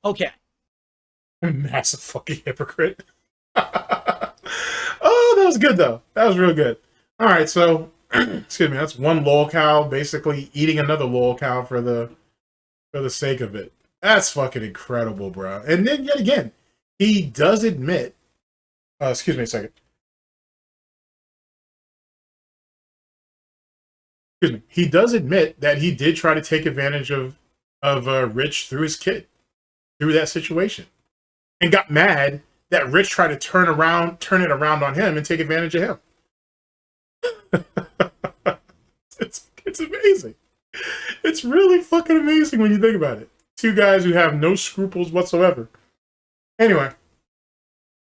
Okay. Massive fucking hypocrite. Oh, that was good, though. That was real good. All right, so, excuse me, that's one lol cow basically eating another lol cow for the sake of it. That's fucking incredible, bro. And then, yet again, he does admit, excuse me a second. Excuse me. He does admit that he did try to take advantage of Rich through his kid, through that situation, and got mad that Rich tried to turn it around on him and take advantage of him. It's amazing. It's really fucking amazing when you think about it. Two guys who have no scruples whatsoever. Anyway,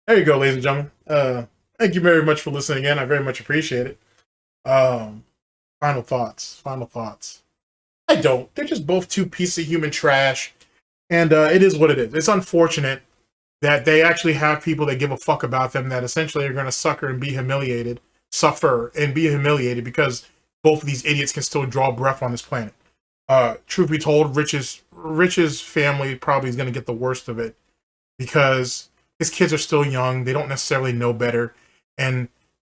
there you go, ladies and gentlemen. Thank you very much for listening in. I very much appreciate it. Final thoughts. I don't. They're just both two pieces of human trash. And it is what it is. It's unfortunate that they actually have people that give a fuck about them that essentially are going to suffer and be humiliated because both of these idiots can still draw breath on this planet. Truth be told, Rich's family probably is going to get the worst of it because his kids are still young. They don't necessarily know better. And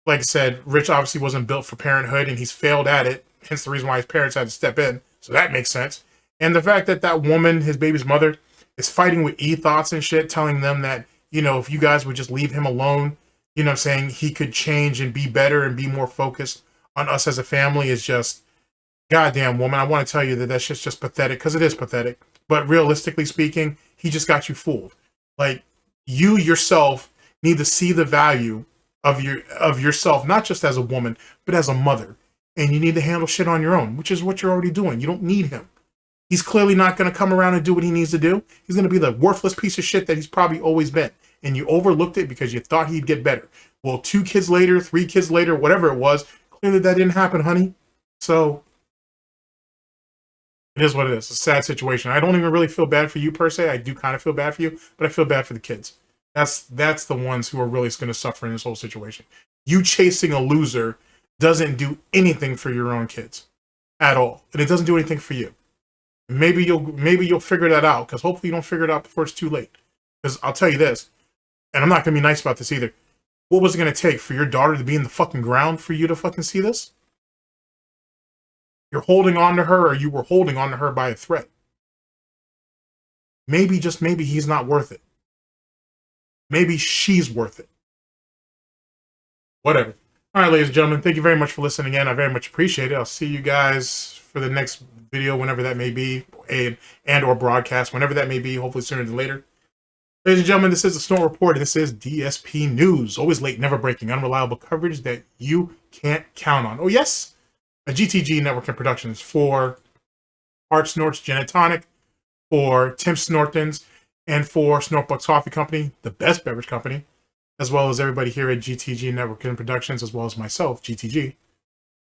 like I said, Rich obviously wasn't built for parenthood, and he's failed at it. Hence the reason why his parents had to step in. So that makes sense. And the fact that that woman, his baby's mother, is fighting with e-thoughts and shit, telling them that, you know, if you guys would just leave him alone, you know, saying he could change and be better and be more focused on us as a family is just, goddamn woman. I want to tell you that that shit's just pathetic, because it is pathetic. But realistically speaking, he just got you fooled. Like, you yourself need to see the value of yourself, not just as a woman, but as a mother. And you need to handle shit on your own, which is what you're already doing. You don't need him. He's clearly not going to come around and do what he needs to do. He's going to be the worthless piece of shit that he's probably always been. And you overlooked it because you thought he'd get better. Well, 2 kids later, 3 kids later, whatever it was, clearly that didn't happen, honey. So it is what it is. It's a sad situation. I don't even really feel bad for you per se. I do kind of feel bad for you, but I feel bad for the kids. That's the ones who are really going to suffer in this whole situation. You chasing a loser doesn't do anything for your own kids at all, and it doesn't do anything for you. Maybe you'll figure that out, because hopefully you don't figure it out before it's too late. Because I'll tell you this, and I'm not going to be nice about this either. What was it going to take for your daughter to be in the fucking ground for you to fucking see this? You're holding on to her, or you were holding on to her by a thread. Maybe, just maybe, he's not worth it. Maybe she's worth it. Whatever. All right, ladies and gentlemen, thank you very much for listening in. I very much appreciate it. I'll see you guys for the next video, whenever that may be, and or broadcast, whenever that may be, hopefully sooner than later. Ladies and gentlemen, this is the Snort Report. This is DSP News. Always late, never breaking, unreliable coverage that you can't count on. Oh, yes, a GTG Network and Productions for Art Snort's Jenna Tonic, for Tim Snortons, and for SnortBucks Coffee Company, the best beverage company, as well as everybody here at GTG Network and Productions, as well as myself, GTG.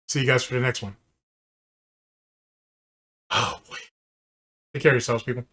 See you guys for the next one. Oh, boy. Take care of yourselves, people.